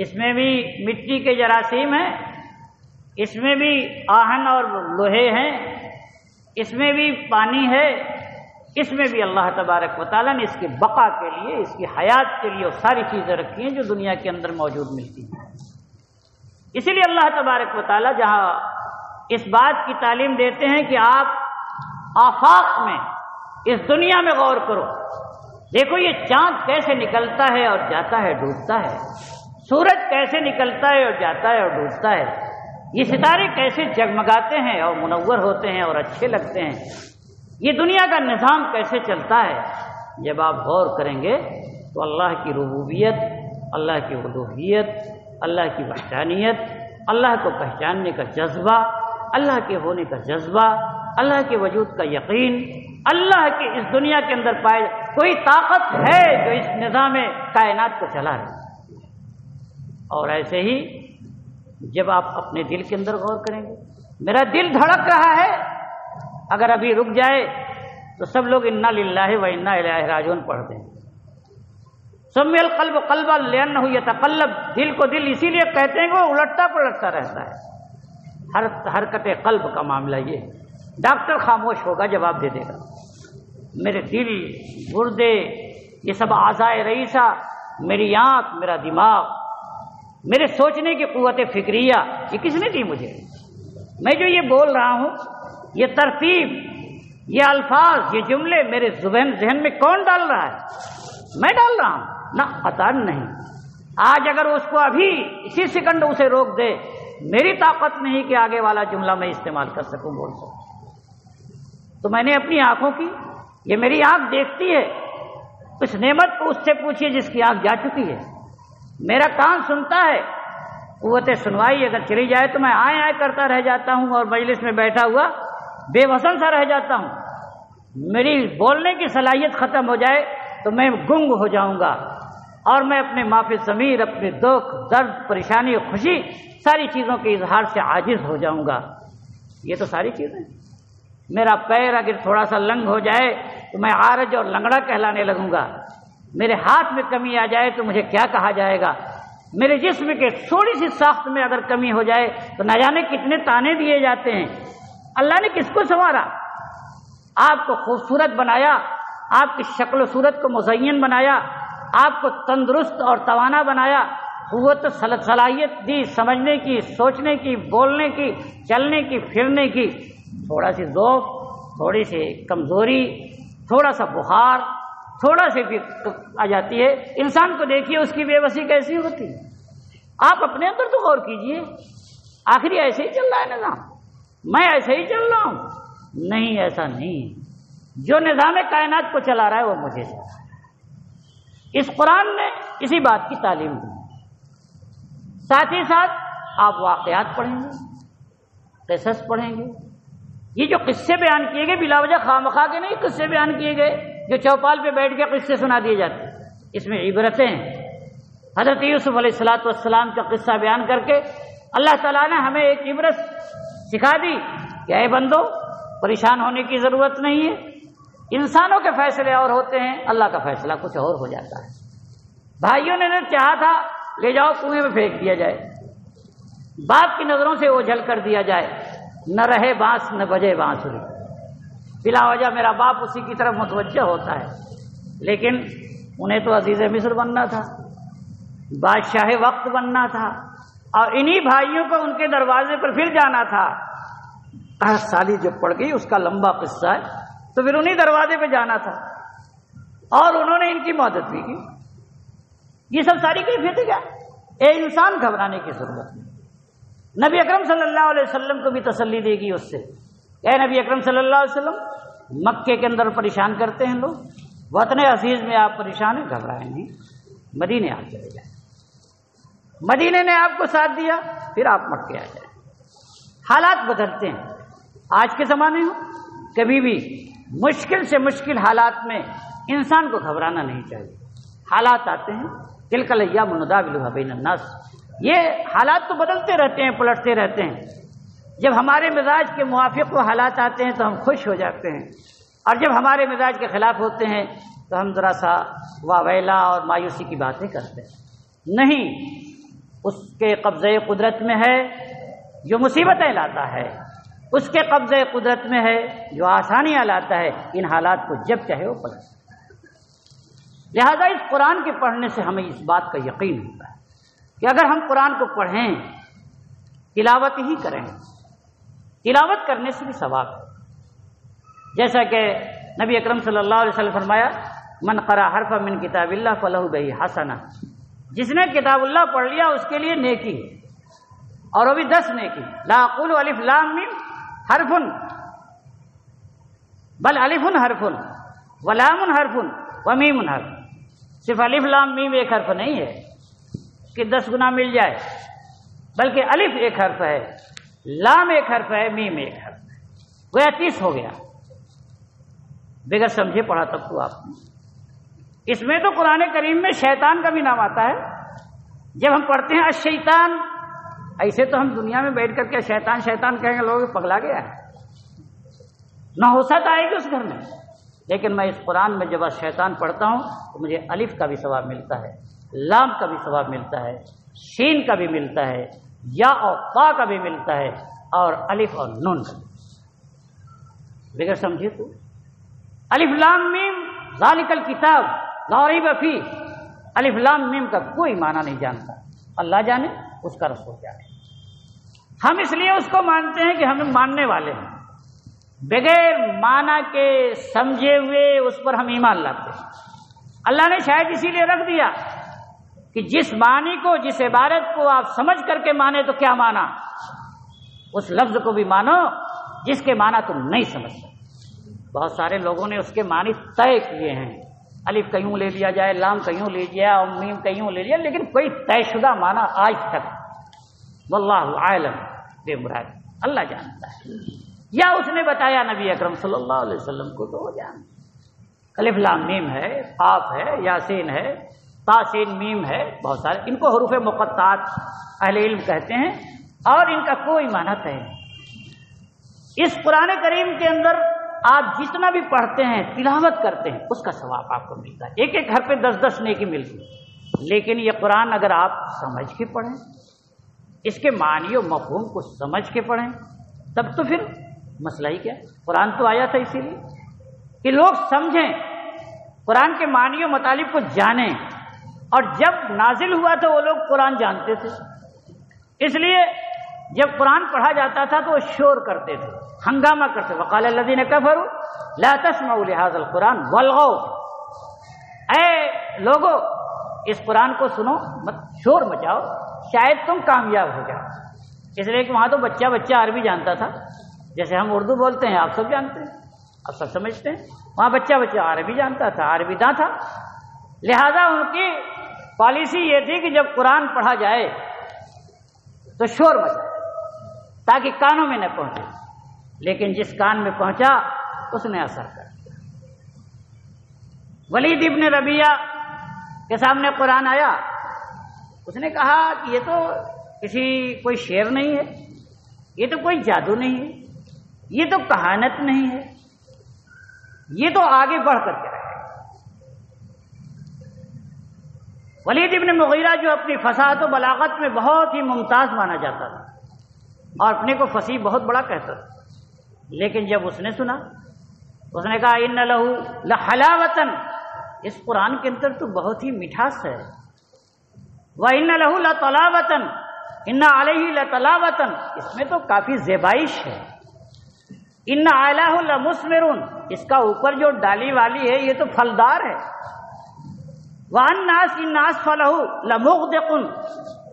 اس میں بھی مٹی کے جراثیم ہیں، اس میں بھی آہن اور لوہے ہیں، اس میں بھی پانی ہے، اس میں بھی اللہ تبارک و تعالیٰ نے اس کی بقا کے لیے، اس کی حیات کے لیے وہ ساری چیزیں رکھی ہیں جو دنیا کے اندر موجود ملتی ہیں۔ اسی لیے اللہ تبارک و تعالیٰ جہاں اس بات کی تعلیم دیتے ہیں کہ آپ آفاق میں، اس دنیا میں غور کرو، دیکھو یہ چاند کیسے نکلتا ہے اور جاتا ہے، ڈوبتا ہے، سورج کیسے نکلتا ہے اور جاتا ہے اور ڈوبتا ہے، یہ ستارے کیسے جگمگاتے ہیں اور منور ہوتے ہیں اور اچھے لگتے ہیں، یہ دنیا کا نظام کیسے چلتا ہے۔ جب آپ غور کریں گے تو اللہ کی ربوبیت، اللہ کی الوہیت، اللہ کی وحدانیت، اللہ کو پہچاننے کا جذبہ، اللہ کے ہونے کا جذبہ، اللہ کے وجود کا یقین، اللہ کے اس دنیا کے اندر پائے کوئی طاقت ہے جو اس نظام کائنات کو چلا رہی۔ اور ایسے ہی جب آپ اپنے دل کے اندر غور کریں گے، میرا دل دھڑک رہا ہے، اگر ابھی رک جائے تو سب لوگ انا للہ و انا الیہ راجعون پڑھتے ہیں۔ سمی القلب قلبا لانہ یتقلب، دل کو دل اسی لیے کہتے ہیں کہ وہ الٹتا پلٹتا رہتا ہے، ہر حرکت قلب کا معاملہ یہ ہے۔ ڈاکٹر خاموش ہوگا، جواب دے دے گا۔ میرے دل، گردے، یہ سب اعضائے رئیسہ، میری آنکھ، میرا دماغ، میرے سوچنے کی قوت فکریہ، یہ کس نے دی مجھے؟ میں جو یہ بول رہا ہوں، یہ ترتیب، یہ الفاظ، یہ جملے میرے ذہن میں کون ڈال رہا ہے؟ میں ڈال رہا ہوں نہ، قطعاً نہیں۔ آج اگر اس کو ابھی اسی سیکنڈ اسے روک دے، میری طاقت نہیں کہ آگے والا جملہ میں استعمال کر سکوں، بول سکوں۔ تو میں نے اپنی آنکھوں کی، یہ میری آنکھ دیکھتی ہے، اس نعمت کو اس سے پوچھیے جس کی آنکھ جا چکی ہے۔ میرا کان سنتا ہے، قوت سنوائی اگر چلی جائے تو میں آئے آئے کرتا رہ جاتا ہوں اور مجلس میں بیٹھا ہوا بے وزن سا رہ جاتا ہوں۔ میری بولنے کی صلاحیت ختم ہو جائے تو میں گنگ ہو جاؤں گا اور میں اپنے معافی ضمیر، اپنے دکھ، درد، پریشانی، خوشی، ساری چیزوں کے اظہار سے عاجز ہو جاؤں گا۔ یہ تو ساری چیزیں۔ میرا پیر اگر تھوڑا سا لنگ ہو جائے تو میں عارج اور لنگڑا کہلانے لگوں گا۔ میرے ہاتھ میں کمی آ جائے تو مجھے کیا کہا جائے گا۔ میرے جسم کے تھوڑی سی ساخت میں اگر کمی ہو جائے تو نہ جانے کتنے تانے دیے جاتے ہیں۔ اللہ نے کس کو سنوارا؟ آپ کو خوبصورت بنایا، آپ کی شکل و صورت کو مزین بنایا، آپ کو تندرست اور توانا بنایا، قوت صلاحیت دی سمجھنے کی، سوچنے کی، بولنے کی، چلنے کی، پھرنے کی۔ تھوڑا سی ذوق، تھوڑی سی کمزوری، تھوڑا سا بخار، تھوڑا سی بھی آ جاتی ہے۔ انسان کو دیکھیے اس کی بے بسی کیسی ہوتی ہے۔ آپ اپنے اندر تو غور کیجئے، آخری ایسے ہی چل رہا ہے نظام، میں ایسے ہی چل رہا ہوں؟ نہیں، ایسا نہیں۔ جو نظام کائنات کو چلا رہا ہے وہ مجھے چلا رہا ہے۔ اس قرآن نے اسی بات کی تعلیم دی۔ ساتھ ہی ساتھ آپ واقعات پڑھیں گے، قصص پڑھیں گے۔ یہ جو قصے بیان کیے گئے بلا وجہ خواہ کے نہیں قصے بیان کیے گئے جو چوپال پہ بیٹھ کے قصے سنا دیے جاتے ہیں، اس میں عبرتیں ہیں۔ حضرت یوسف علیہ السلام کا قصہ بیان کر کے اللہ تعالیٰ نے ہمیں ایک عبرت سکھا دی کہ اے بندو، پریشان ہونے کی ضرورت نہیں ہے۔ انسانوں کے فیصلے اور ہوتے ہیں، اللہ کا فیصلہ کچھ اور ہو جاتا ہے۔ بھائیوں نے چاہا تھا لے جاؤ کنویں میں پھینک دیا جائے، باپ کی نظروں سے اوجھل کر دیا جائے، نہ رہے بانس نہ بجے بانسری۔ بلا وجہ میرا باپ اسی کی طرف متوجہ ہوتا ہے، لیکن انہیں تو عزیز مصر بننا تھا، بادشاہ وقت بننا تھا، اور انہی بھائیوں کو ان کے دروازے پر پھر جانا تھا۔ 8 سالی جو پڑ گئی اس کا لمبا قصہ ہے، تو پھر انہی دروازے پہ جانا تھا، اور انہوں نے ان کی مدد بھی کی۔ یہ سب ساری کیفیتیں کیا؟ اے انسان گھبرانے کی ضرورت نہیں۔ نبی اکرم صلی اللہ علیہ وسلم کو بھی تسلی دے گی اس سے، اے نبی اکرم صلی اللہ علیہ وسلم، مکے کے اندر پریشان کرتے ہیں لوگ، وطن عزیز میں آپ پریشان ہیں، گھبرائیں نہیں، مدینے آپ چلے جائیں۔ مدینے نے آپ کو ساتھ دیا، پھر آپ مکے آ جائیں۔ حالات بدلتے ہیں۔ آج کے زمانے میں کبھی بھی مشکل سے مشکل حالات میں انسان کو گھبرانا نہیں چاہیے۔ حالات آتے ہیں، تلک الایام نداولها بین الناس، یہ حالات تو بدلتے رہتے ہیں، پلٹتے رہتے ہیں۔ جب ہمارے مزاج کے موافق وہ حالات آتے ہیں تو ہم خوش ہو جاتے ہیں، اور جب ہمارے مزاج کے خلاف ہوتے ہیں تو ہم ذرا سا واویلا اور مایوسی کی باتیں کرتے ہیں۔ نہیں، اس کے قبضے قدرت میں ہے جو مصیبتیں لاتا ہے، اس کے قبضے قدرت میں ہے جو آسانیاں لاتا ہے۔ ان حالات کو جب چاہے وہ پلٹ سکتا ہے۔ لہذا اس قرآن کے پڑھنے سے ہمیں اس بات کا یقین ہوتا ہے کہ اگر ہم قرآن کو پڑھیں، تلاوت ہی کریں، تلاوت کرنے سے بھی ثواب ہے۔ جیسا کہ نبی اکرم صلی اللہ علیہ وسلم فرمایا، من قرأ حرفا من کتاب اللہ فلہ بہ حسنہ، جس نے کتاب اللہ پڑھ لیا اس کے لیے نیکی ہے، اور وہ بھی 10 نیکی۔ لا اقول الف لام میم حرف، بل الف حرف ولام حرف ومیم حرف۔ صرف الف لام میم ایک حرف نہیں ہے کہ 10 گنا مل جائے، بلکہ الف ایک حرف ہے، لام ایک حرف ہے، میم ایک حرف ہے، گویا 30 ہو گیا۔ بغیر سمجھے پڑھا تب تو آپ نے۔ اس میں تو قرآن کریم میں شیطان کا بھی نام آتا ہے۔ جب ہم پڑھتے ہیں الشیطان، ایسے تو ہم دنیا میں بیٹھ کر کے شیطان شیطان کہیں گے، لوگ پگلا گیا ہے، نحوست آئے گی اس گھر میں۔ لیکن میں اس قرآن میں جب شیطان پڑھتا ہوں تو مجھے الف کا بھی ثواب ملتا ہے، لام کا بھی ثواب ملتا ہے، شین کا بھی ملتا ہے، یا اور طا کا بھی ملتا ہے، اور الف اور نون کا بھی۔ بغیر سمجھے تو الف لام میم ذالک الکتاب لا ریب فیہ، الف لام میم کا کوئی معنی نہیں جانتا، اللہ جانے، اس کا رسول جانے۔ ہم اس لیے اس کو مانتے ہیں کہ ہم ماننے والے ہیں، بغیر معنی کے سمجھے ہوئے اس پر ہم ایمان لاتے ہیں۔ اللہ نے شاید اسی لیے رکھ دیا کہ جس معنی کو، جس عبارت کو آپ سمجھ کر کے مانے تو کیا مانا، اس لفظ کو بھی مانو جس کے معنی تم نہیں سمجھ سکتے۔ بہت سارے لوگوں نے اس کے معنی طے کیے ہیں، الف کہیں لے لیا جائے، لام کہیں لے لیا اور میم کہیں لے لیا، لیکن کوئی طے شدہ معنی آج تک واللہ عالم بے مراد اللہ جانتا ہے، یا اس نے بتایا نبی اکرم صلی اللہ علیہ وسلم کو تو وہ جانتا۔ الف لام میم ہے، قاف ہے، یاسین ہے، تاسین میم ہے، بہت سارے ان کو حروف مقطعات اہل علم کہتے ہیں، اور ان کا کوئی معنی طے نہیں۔ اس قرآن کریم کے اندر آپ جتنا بھی پڑھتے ہیں، تلاوت کرتے ہیں، اس کا ثواب آپ کو ملتا ہے، ایک ایک حرف پہ 10 نیکی ملتی ہے۔ لیکن یہ قرآن اگر آپ سمجھ کے پڑھیں، اس کے معنی و مفہوم کو سمجھ کے پڑھیں، تب تو پھر مسئلہ ہی کیا؟ قرآن تو آیا تھا اسی لیے کہ لوگ سمجھیں، قرآن کے معنی و مطالب کو جانیں، اور جب نازل ہوا تو وہ لوگ قرآن جانتے تھے، اس لیے جب قرآن پڑھا جاتا تھا تو وہ شور کرتے تھے، ہنگامہ کرتے، وقال الذین کفروا لا تسمعوا لهذا القرآن والغوا، اے لوگو اس قرآن کو سنو مت، شور مچاؤ، شاید تم کامیاب ہو جاؤ۔ اس لیے کہ وہاں تو بچہ عربی جانتا تھا، جیسے ہم اردو بولتے ہیں آپ سب جانتے ہیں، آپ سب سمجھتے ہیں، وہاں بچہ عربی جانتا تھا، عربی داں تھا، لہذا ان کی پالیسی یہ تھی کہ جب قرآن پڑھا جائے تو شور مچائے تاکہ کانوں میں نہ پہنچے، لیکن جس کان میں پہنچا اس نے اثر کر دیا۔ ولید ابن ربیعہ کے سامنے قرآن آیا، اس نے کہا کہ یہ تو کوئی شعر نہیں ہے، یہ تو کوئی جادو نہیں ہے، یہ تو کہانت نہیں ہے، یہ تو آگے بڑھ کر کے رہے۔ ولید ابن مغیرہ جو اپنی فصاحت و بلاغت میں بہت ہی ممتاز مانا جاتا تھا اور اپنے کو فصیح بہت بڑا کہتا تھا، لیکن جب اس نے سنا، اس نے کہا ان لہ لحلاوۃ، اس قرآن کے اندر تو بہت ہی مٹھاس ہے، وان لہ لطلاوۃ، ان علیہ لطلاوۃ، اس میں تو کافی زیبائش ہے، ان اعلاہ لمثمر، اس کا اوپر جو ڈالی والی ہے یہ تو پھلدار ہے، وَالنَّاسِ إِنَّ أَسْفَلَهُ لَمُغْدِقٌ،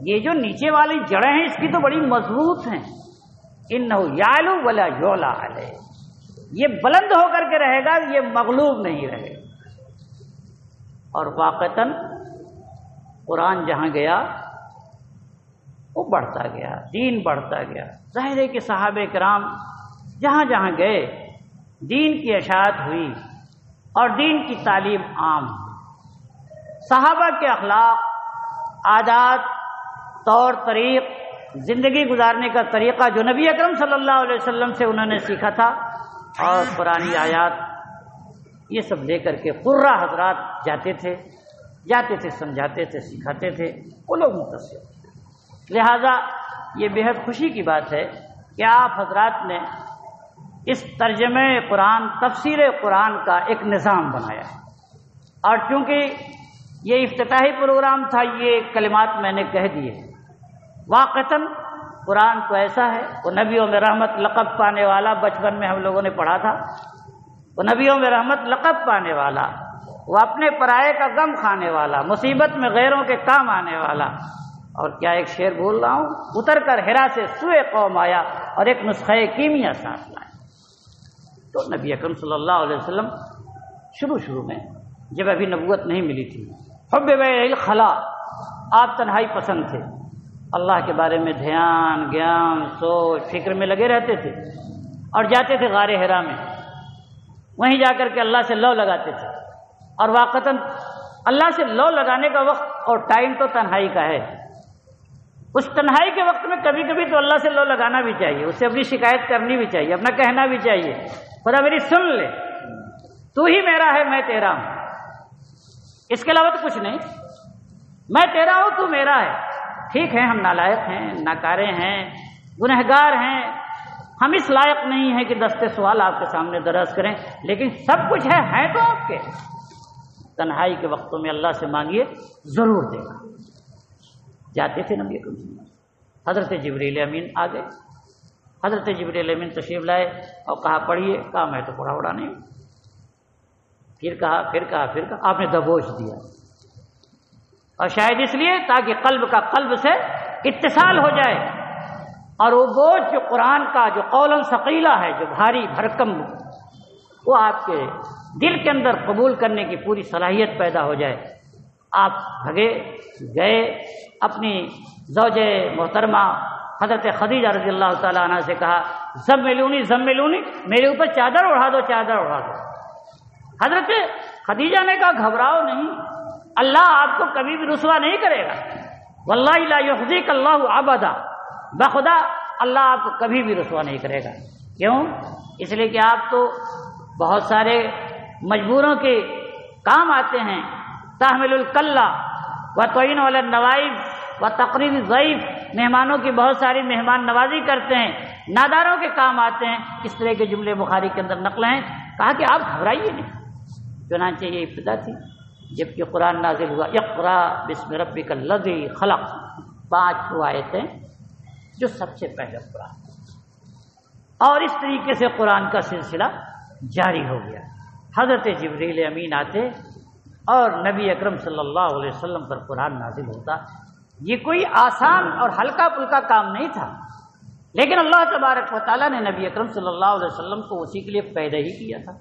یہ جو نیچے والی جڑیں ہیں اس کی تو بڑی مضبوط ہیں، إِنَّهُ يَعْلُو وَلَا يُعْلَى عَلَيْهِ، یہ بلند ہو کر کے رہے گا، یہ مغلوب نہیں رہے گا۔ اور واقعتاً قرآن جہاں گیا وہ بڑھتا گیا، دین بڑھتا گیا، ظاہر ہے کہ صحابہ کرام جہاں جہاں گئے دین کی اشاعت ہوئی اور دین کی تعلیم عام ہوئی، صحابہ کے اخلاق، عادات، طور طریق، زندگی گزارنے کا طریقہ جو نبی اکرم صلی اللہ علیہ وسلم سے انہوں نے سیکھا تھا، اور قرآنی آیات یہ سب لے کر کے قرہ حضرات جاتے تھے، سمجھاتے تھے، سکھاتے تھے، وہ لوگ متاثر تھے۔ لہذا یہ بہت خوشی کی بات ہے کہ آپ حضرات نے اس ترجمہ قرآن، تفسیر قرآن کا ایک نظام بنایا ہے، اور چونکہ یہ افتتاحی پروگرام تھا، یہ کلمات میں نے کہہ دیے۔ واقعتاً قرآن تو ایسا ہے، وہ نبیوں میں رحمت لقب پانے والا، بچپن میں ہم لوگوں نے پڑھا تھا، وہ نبیوں میں رحمت لقب پانے والا، وہ اپنے پرائے کا غم کھانے والا، مصیبت میں غیروں کے کام آنے والا۔ اور کیا ایک شعر بول رہا ہوں، اتر کر ہرا سے سوئے قوم آیا اور ایک نسخہ کیمیا ساتھ لایا۔ تو نبی اکرم صلی اللہ علیہ وسلم شروع میں جب ابھی نبوت نہیں ملی تھی، حب الخلا، آپ تنہائی پسند تھے، اللہ کے بارے میں دھیان، گیان، سوچ، فکر میں لگے رہتے تھے، اور جاتے تھے غار حرا میں، وہیں جا کر کے اللہ سے لو لگاتے تھے۔ اور واقعتاً اللہ سے لو لگانے کا وقت اور ٹائم تو تنہائی کا ہے، اس تنہائی کے وقت میں کبھی کبھی تو اللہ سے لو لگانا بھی چاہیے، اس سے اپنی شکایت کرنی بھی چاہیے، اپنا کہنا بھی چاہیے، خدا میری سن لے، تو ہی میرا ہے میں تیرا ہوں، اس کے علاوہ تو کچھ نہیں، میں تیرا ہوں تو میرا ہے۔ ٹھیک ہے ہم نالائق ہیں، ناکارے ہیں، گنہگار ہیں، ہم اس لائق نہیں ہیں کہ دستے سوال آپ کے سامنے درج کریں، لیکن سب کچھ ہے تو آپ کے۔ تنہائی کے وقتوں میں اللہ سے مانگیے، ضرور دے گا۔ جاتے تھے نبی اکرم صلی اللہ علیہ وسلم، حضرت جبریل امین آ گئے، حضرت جبریل امین تشریف لائے اور کہا پڑھیے، کہا میں تو پڑھا اڑا نہیں، پھر کہا آپ نے دبوچ دیا، اور شاید اس لیے تاکہ قلب کا قلب سے اتصال ہو جائے، اور وہ بوجھ جو قرآن کا جو قولاً ثقیلہ ہے، جو بھاری بھرکم وہ آپ کے دل کے اندر قبول کرنے کی پوری صلاحیت پیدا ہو جائے۔ آپ بھگے گئے، اپنی زوج محترمہ حضرت خدیجہ رضی اللہ تعالیٰ عنہ سے کہا زملونی زملونی، میرے اوپر چادر اڑا دو، چادر اڑا دو۔ حضرت خدیجہ نے کہا گھبراؤ نہیں، اللہ آپ کو کبھی بھی رسوا نہیں کرے گا، واللہ لا یخزیک اللہ ابدا، بخدا اللہ آپ کو کبھی بھی رسوا نہیں کرے گا۔ کیوں؟ اس لیے کہ آپ تو بہت سارے مجبوروں کے کام آتے ہیں، تحمل الکلہ و تعین علی النوائب و تقریب الضیف، مہمانوں کی بہت ساری مہمان نوازی کرتے ہیں، ناداروں کے کام آتے ہیں، اس طرح کے جملے بخاری کے اندر نقل ہیں۔ کہا کہ آپ گھبرائیے نہیں، چنانچہ یہ ابتدا تھی جبکہ قرآن نازل ہوا، اقرا بسم ربک الذی خلق، 5 آیتیں جو سب سے پہلے قرآن، اور اس طریقے سے قرآن کا سلسلہ جاری ہو گیا۔ حضرت جبریل امین آتے اور نبی اکرم صلی اللہ علیہ وسلم پر قرآن نازل ہوتا۔ یہ کوئی آسان اور ہلکا پھلکا کام نہیں تھا، لیکن اللہ تبارک و تعالیٰ نے نبی اکرم صلی اللہ علیہ وسلم کو اسی کے لیے پیدا ہی کیا تھا،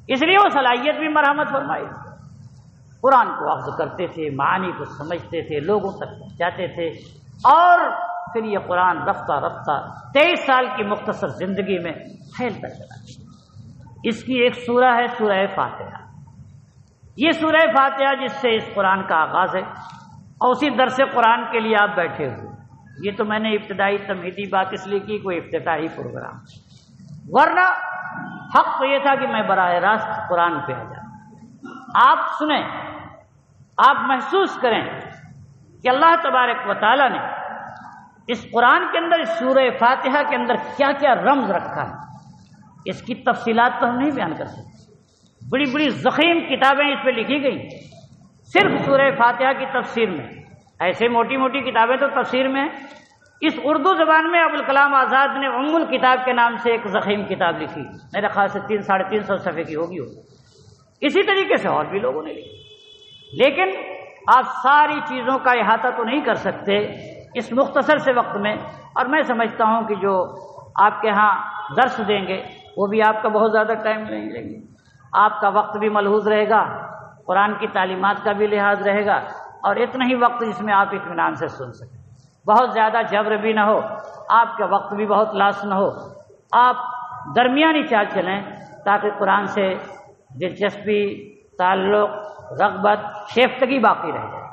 اس لیے وہ صلاحیت بھی مرحمت فرمائی۔ قرآن کو اخذ کرتے تھے، معانی کو سمجھتے تھے، لوگوں تک پہنچاتے تھے، اور پھر یہ قرآن رفتہ رفتہ 23 سال کی مختصر زندگی میں پھیلتا چلا۔ اس کی ایک سورہ ہے سورہ فاتحہ، یہ سورہ فاتحہ جس سے اس قرآن کا آغاز ہے، اور اسی درس قرآن کے لیے آپ بیٹھے ہوئے۔ یہ تو میں نے ابتدائی تمہیدی بات اس لیے کی، کوئی افتتاحی پروگرام، ورنہ حق تو یہ تھا کہ میں براہ راست قرآن پہ آ جاؤں، آپ سنیں، آپ محسوس کریں کہ اللہ تبارک و تعالیٰ نے اس قرآن کے اندر، اس سورہ فاتحہ کے اندر کیا کیا رمز رکھا ہے۔ اس کی تفصیلات تو ہم نہیں بیان کر سکتے، بڑی بڑی ضخیم کتابیں اس پہ لکھی گئی، صرف سورہ فاتحہ کی تفسیر میں، ایسے موٹی موٹی کتابیں تو تفسیر میں ہیں۔ اس اردو زبان میں ابوالکلام آزاد نے ام الکتاب کے نام سے ایک ضخیم کتاب لکھی، میرے خیال سے 300-350 صفحے کی ہوگی۔ اسی طریقے سے اور بھی لوگوں نے لکھی، لیکن آپ ساری چیزوں کا احاطہ تو نہیں کر سکتے اس مختصر سے وقت میں، اور میں سمجھتا ہوں کہ جو آپ کے ہاں درس دیں گے وہ بھی آپ کا بہت زیادہ ٹائم نہیں لیں گے، آپ کا وقت بھی ملحوظ رہے گا، قرآن کی تعلیمات کا بھی لحاظ رہے گا، اور اتنا ہی وقت جس میں آپ اطمینان سے سن سکیں، بہت زیادہ جبر بھی نہ ہو، آپ کا وقت بھی بہت لاس نہ ہو، آپ درمیانی چال چلیں تاکہ قرآن سے دلچسپی، تعلق، رغبت، شیفتگی باقی رہ جائے۔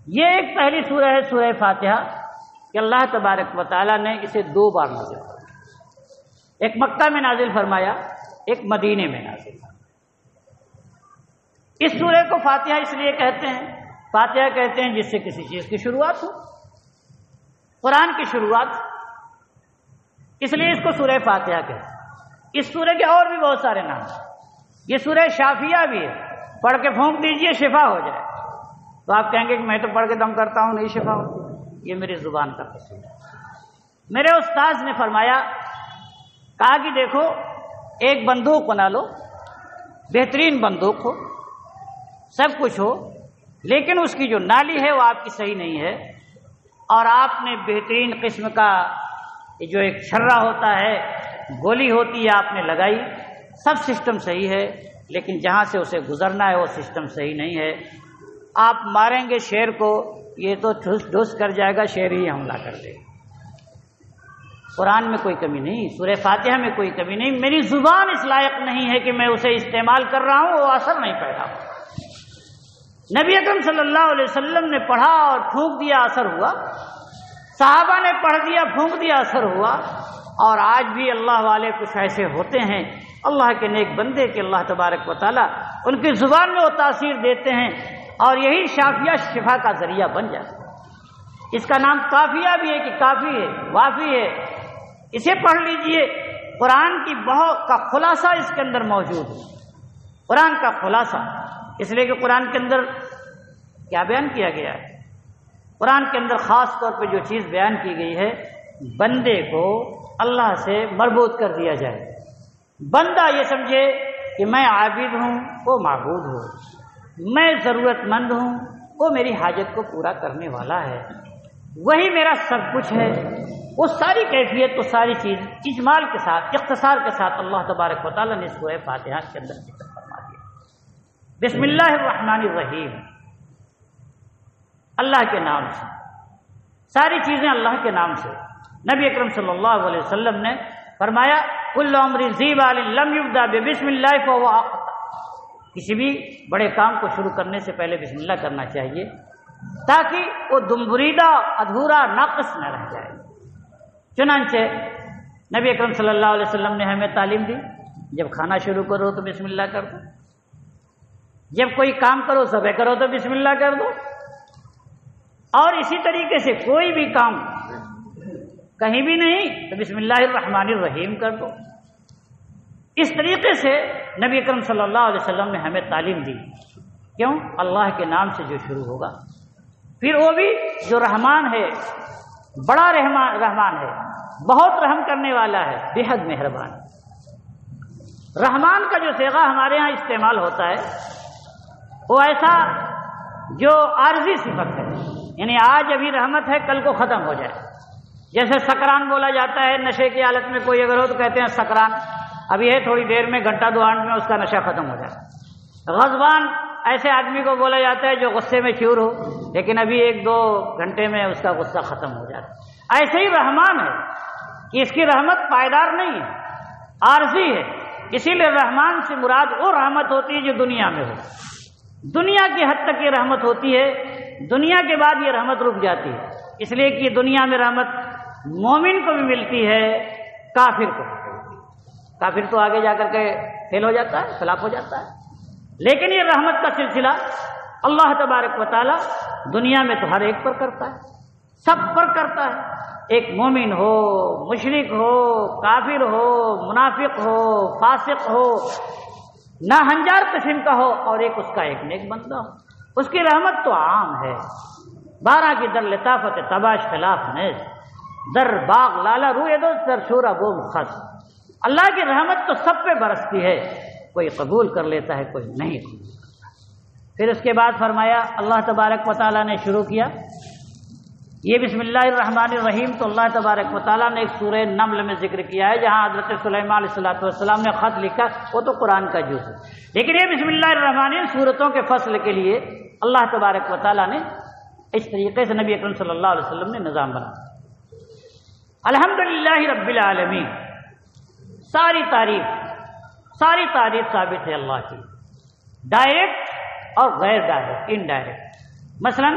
یہ ایک پہلی سورہ ہے سورہ فاتحہ کہ اللہ تبارک و تعالیٰ نے اسے 2 بار نازل فرمایا، ایک مکہ میں نازل فرمایا، ایک مدینے میں نازل فرمایا۔ اس سورہ کو فاتحہ اس لیے کہتے ہیں، فاتحہ کہتے ہیں جس سے کسی چیز کی شروعات ہو، قرآن کی شروعات، اس لیے اس کو سورہ فاتحہ کہتے ہیں۔ اس سورہ کے اور بھی بہت سارے نام ہیں، یہ سورہ شافیہ بھی ہے، پڑھ کے پھونک دیجئے شفا ہو جائے، تو آپ کہیں گے کہ میں تو پڑھ کے دم کرتا ہوں نہیں شفا ہوتی، یہ میری زبان کا قصور ہے۔ میرے استاذ نے فرمایا، کہا کہ دیکھو ایک بندوق بنا لو، بہترین بندوق ہو، سب کچھ ہو، لیکن اس کی جو نالی ہے وہ آپ کی صحیح نہیں ہے، اور آپ نے بہترین قسم کا جو ایک چھرا ہوتا ہے، گولی ہوتی ہے، آپ نے لگائی، سب سسٹم صحیح ہے، لیکن جہاں سے اسے گزرنا ہے وہ سسٹم صحیح نہیں ہے، آپ ماریں گے شیر کو، یہ تو ٹھوس کر جائے گا، شیر ہی حملہ کر دے گا۔ قرآن میں کوئی کمی نہیں، سورہ فاتحہ میں کوئی کمی نہیں، میری زبان اس لائق نہیں ہے کہ میں اسے استعمال کر رہا ہوں، وہ اثر نہیں پیدا ہو۔ نبی اکرم صلی اللہ علیہ وسلم نے پڑھا اور پھونک دیا، اثر ہوا، صحابہ نے پڑھ دیا، پھونک دیا، اثر ہوا، اور آج بھی اللہ والے کچھ ایسے ہوتے ہیں، اللہ کے نیک بندے کہ اللہ تبارک و تعالیٰ ان کی زبان میں وہ تاثیر دیتے ہیں، اور یہی شافیہ شفا کا ذریعہ بن جاتا ہے۔ اس کا نام کافیہ بھی ہے کہ کافی ہے، وافی ہے، اسے پڑھ لیجئے، قرآن کی بہت کا خلاصہ اس کے اندر موجود ہے، قرآن کا خلاصہ، اس لیے کہ قرآن کے اندر کیا بیان کیا گیا ہے، قرآن کے اندر خاص طور پہ جو چیز بیان کی گئی ہے، بندے کو اللہ سے مربوط کر دیا جائے، بندہ یہ سمجھے کہ میں عابد ہوں، وہ معبود ہو، میں ضرورت مند ہوں، وہ میری حاجت کو پورا کرنے والا ہے، وہی میرا سب کچھ ہے، وہ ساری کیفیت، وہ ساری چیز اجمال کے ساتھ، اختصار کے ساتھ اللہ تبارک و تعالیٰ نے سورہ فاتحہ کے اندر ذکر فرما دیا۔ بسم اللہ الرحمن الرحیم، اللہ کے نام سے، ساری چیزیں اللہ کے نام سے۔ نبی اکرم صلی اللہ علیہ وسلم نے فرمایا کل امر ذی بال لم یبدا بسم اللہ فهو اقطع، کسی بھی بڑے کام کو شروع کرنے سے پہلے بسم اللہ کرنا چاہیے تاکہ وہ دمبریدہ، ادھورا، ناقص نہ رہ جائے۔ چنانچہ نبی اکرم صلی اللہ علیہ وسلم نے ہمیں تعلیم دی، جب کھانا شروع کرو تو بسم اللہ کر دو، جب کوئی کام کرو ذبح کرو تو بسم اللہ کر دو، اور اسی طریقے سے کوئی بھی کام کہیں بھی نہیں تو بسم اللہ الرحمن الرحیم کر دو۔ اس طریقے سے نبی اکرم صلی اللہ علیہ وسلم نے ہمیں تعلیم دی۔ کیوں؟ اللہ کے نام سے جو شروع ہوگا، پھر وہ بھی جو رحمان ہے، بڑا رحمان ہے، بہت رحم کرنے والا ہے، بے حد مہربان۔ رحمان کا جو صیغہ ہمارے ہاں استعمال ہوتا ہے وہ ایسا جو عارضی صفت ہے، یعنی آج ابھی رحمت ہے کل کو ختم ہو جائے، جیسے سکران بولا جاتا ہے، نشے کی حالت میں کوئی اگر ہو تو کہتے ہیں سکران، ابھی ہے تھوڑی دیر میں، گھنٹہ دو گھنٹے میں اس کا نشہ ختم ہو جائے۔ غضبان ایسے آدمی کو بولا جاتا ہے جو غصے میں چور ہو، لیکن ابھی ایک دو گھنٹے میں اس کا غصہ ختم ہو جاتا ہے۔ ایسے ہی رحمان ہے کہ اس کی رحمت پائیدار نہیں ہے، عارضی ہے، اسی لیے رحمان سے مراد وہ رحمت ہوتی ہے جو دنیا میں ہو۔ دنیا کی حد تک یہ رحمت ہوتی ہے، دنیا کے بعد یہ رحمت رک جاتی ہے، اس لیے کہ دنیا میں رحمت مومن کو بھی ملتی ہے، کافر کو بھی ملتی ہے۔ کافر تو آگے جا کر کے فیل ہو جاتا ہے، خلاف ہو جاتا ہے، لیکن یہ رحمت کا سلسلہ اللہ تبارک و تعالی دنیا میں تو ہر ایک پر کرتا ہے، سب پر کرتا ہے، ایک مومن ہو، مشرک ہو، کافر ہو، منافق ہو، فاسق ہو، ناہنجار قسم کا ہو، اور اس کا ایک نیک بندہ ہو، اس کی رحمت تو عام ہے۔ بارہ کی در لطافت تباش خلاف نیز، در باغ لالا روئے دو، در شورا بو مخص۔ اللہ کی رحمت تو سب پہ برستی ہے، کوئی قبول کر لیتا ہے، کوئی نہیں قبول کرتا۔ پھر اس کے بعد فرمایا اللہ تبارک و تعالیٰ نے شروع کیا یہ بسم اللہ الرحمن الرحیم، تو اللہ تبارک و تعالیٰ نے ایک سورہ نمل میں ذکر کیا ہے جہاں حضرت سلیمان علیہ السلام نے خط لکھا، وہ تو قرآن کا جز ہے، لیکن یہ بسم اللہ الرحمن الرحیم سورتوں کے فصل کے لیے اللہ تبارک و تعالیٰ نے اس طریقے سے نبی اکرم صلی اللہ علیہ وسلم نے نظام بنا۔ الحمدللہ رب العالمین، ساری تعریف ثابت ہے اللہ کی، ڈائریکٹ اور غیر ڈائریکٹ، انڈائریکٹ۔ مثلا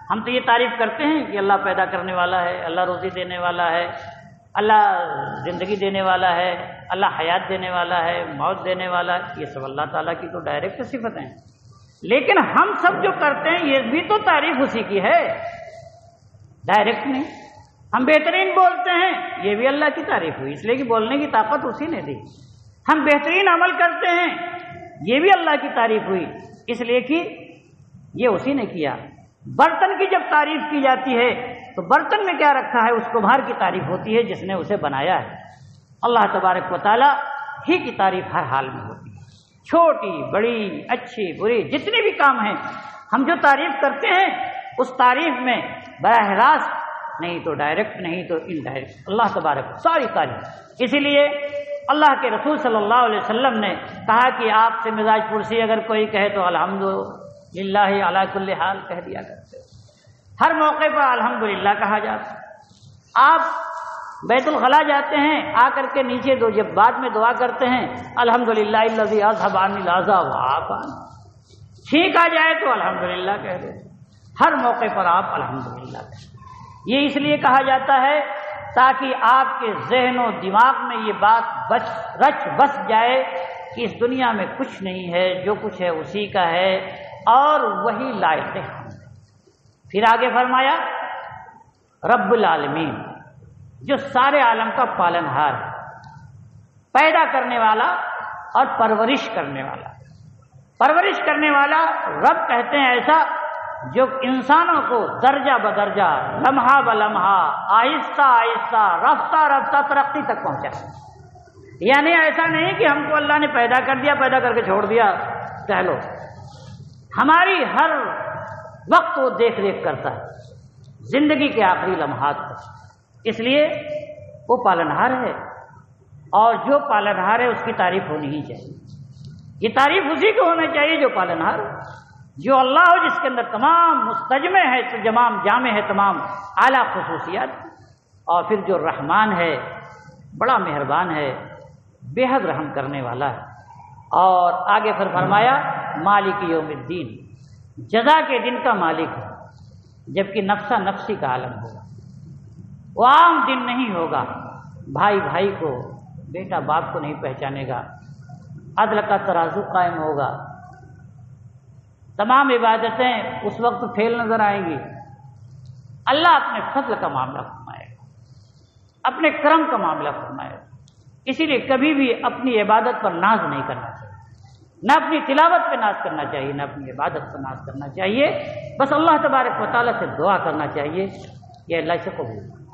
ہم تو یہ تعریف کرتے ہیں کہ اللہ پیدا کرنے والا ہے، اللہ روزی دینے والا ہے، اللہ زندگی دینے والا ہے، اللہ حیات دینے والا ہے، موت دینے والا ہے، یہ سب اللہ تعالیٰ کی تو ڈائریکٹ صفتیں ہیں، لیکن ہم سب جو کرتے ہیں یہ بھی تو تعریف اسی کی ہے، ڈائریکٹ نہیں۔ ہم بہترین بولتے ہیں، یہ بھی اللہ کی تعریف ہوئی، اس لیے کہ بولنے کی طاقت اسی نے دی۔ ہم بہترین عمل کرتے ہیں، یہ بھی اللہ کی تعریف ہوئی، اس لیے کہ یہ اسی نے کیا۔ برتن کی جب تعریف کی جاتی ہے تو برتن میں کیا رکھا ہے، اس کمہار کی تعریف ہوتی ہے جس نے اسے بنایا ہے۔ اللہ تبارک و تعالیٰ ہی کی تعریف ہر حال میں ہوتی ہے، چھوٹی بڑی اچھی بری جتنے بھی کام ہیں، ہم جو تعریف کرتے ہیں اس تعریف میں براہ راست نہیں تو ڈائریکٹ، نہیں تو انڈائریکٹ، اللہ تبارک ساری تعریف۔ اسی لیے اللہ کے رسول صلی اللہ علیہ وسلم نے کہا کہ آپ سے مزاج پرسی اگر کوئی کہے تو الحمدللہ علی کل حال کہہ دیا کرتے، ہر موقع پر الحمدللہ کہا جاتا۔ آپ بیت الخلاء جاتے ہیں، آ کر کے نیچے دو جب بعد میں دعا کرتے ہیں الحمدللہ الذی اذھب عنی الاذی وعافانی، چھینک آ جائے تو الحمدللہ کہہ دیں، ہر موقع پر آپ الحمدللہ کہیں۔ یہ اس لیے کہا جاتا ہے تاکہ آپ کے ذہن و دماغ میں یہ بات رچ بس جائے کہ اس دنیا میں کچھ نہیں ہے، جو کچھ ہے اسی کا ہے اور وہی لائق ہے۔ پھر آگے فرمایا رب العالمین، جو سارے عالم کا پالنہار ہے، پیدا کرنے والا اور پرورش کرنے والا۔ پرورش کرنے والا رب کہتے ہیں ایسا جو انسانوں کو درجہ بدرجہ، لمحہ بلمحہ، آہستہ آہستہ، رفتہ رفتہ ترقی تک پہنچا۔ یعنی ایسا نہیں کہ ہم کو اللہ نے پیدا کر دیا، پیدا کر کے چھوڑ دیا کہہ لو، ہماری ہر وقت وہ دیکھ ریکھ کرتا ہے، زندگی کے آخری لمحات تک اس لیے وہ پالنہار ہے، اور جو پالنہار ہے اس کی تعریف ہونی ہی چاہیے۔ یہ تعریف اسی کو ہونا چاہیے جو پالنہار ہو، جو اللہ ہو، جس کے اندر تمام مستجمع ہے، جامع ہے تمام اعلیٰ خصوصیات، اور پھر جو رحمان ہے، بڑا مہربان ہے، بے حد رحم کرنے والا ہے۔ اور آگے پھر فرمایا مالک یوم الدین، جزا کے دن کا مالک ہے، جبکہ نفسا نفسی کا عالم ہوگا۔ وہ عام دن نہیں ہوگا، بھائی بھائی کو، بیٹا باپ کو نہیں پہچانے گا، عدل کا ترازو قائم ہوگا، تمام عبادتیں اس وقت فیل نظر آئیں گی۔ اللہ اپنے فضل کا معاملہ فرمائے گا، اپنے کرم کا معاملہ فرمائے گا۔ اسی لیے کبھی بھی اپنی عبادت پر ناز نہیں کرنا چاہیے، نہ اپنی تلاوت پہ ناز کرنا چاہیے، نہ اپنی عبادت پر ناز کرنا چاہیے۔ بس اللہ تبارک و تعالیٰ سے دعا کرنا چاہیے کہ اللہ سے قبول کرنا۔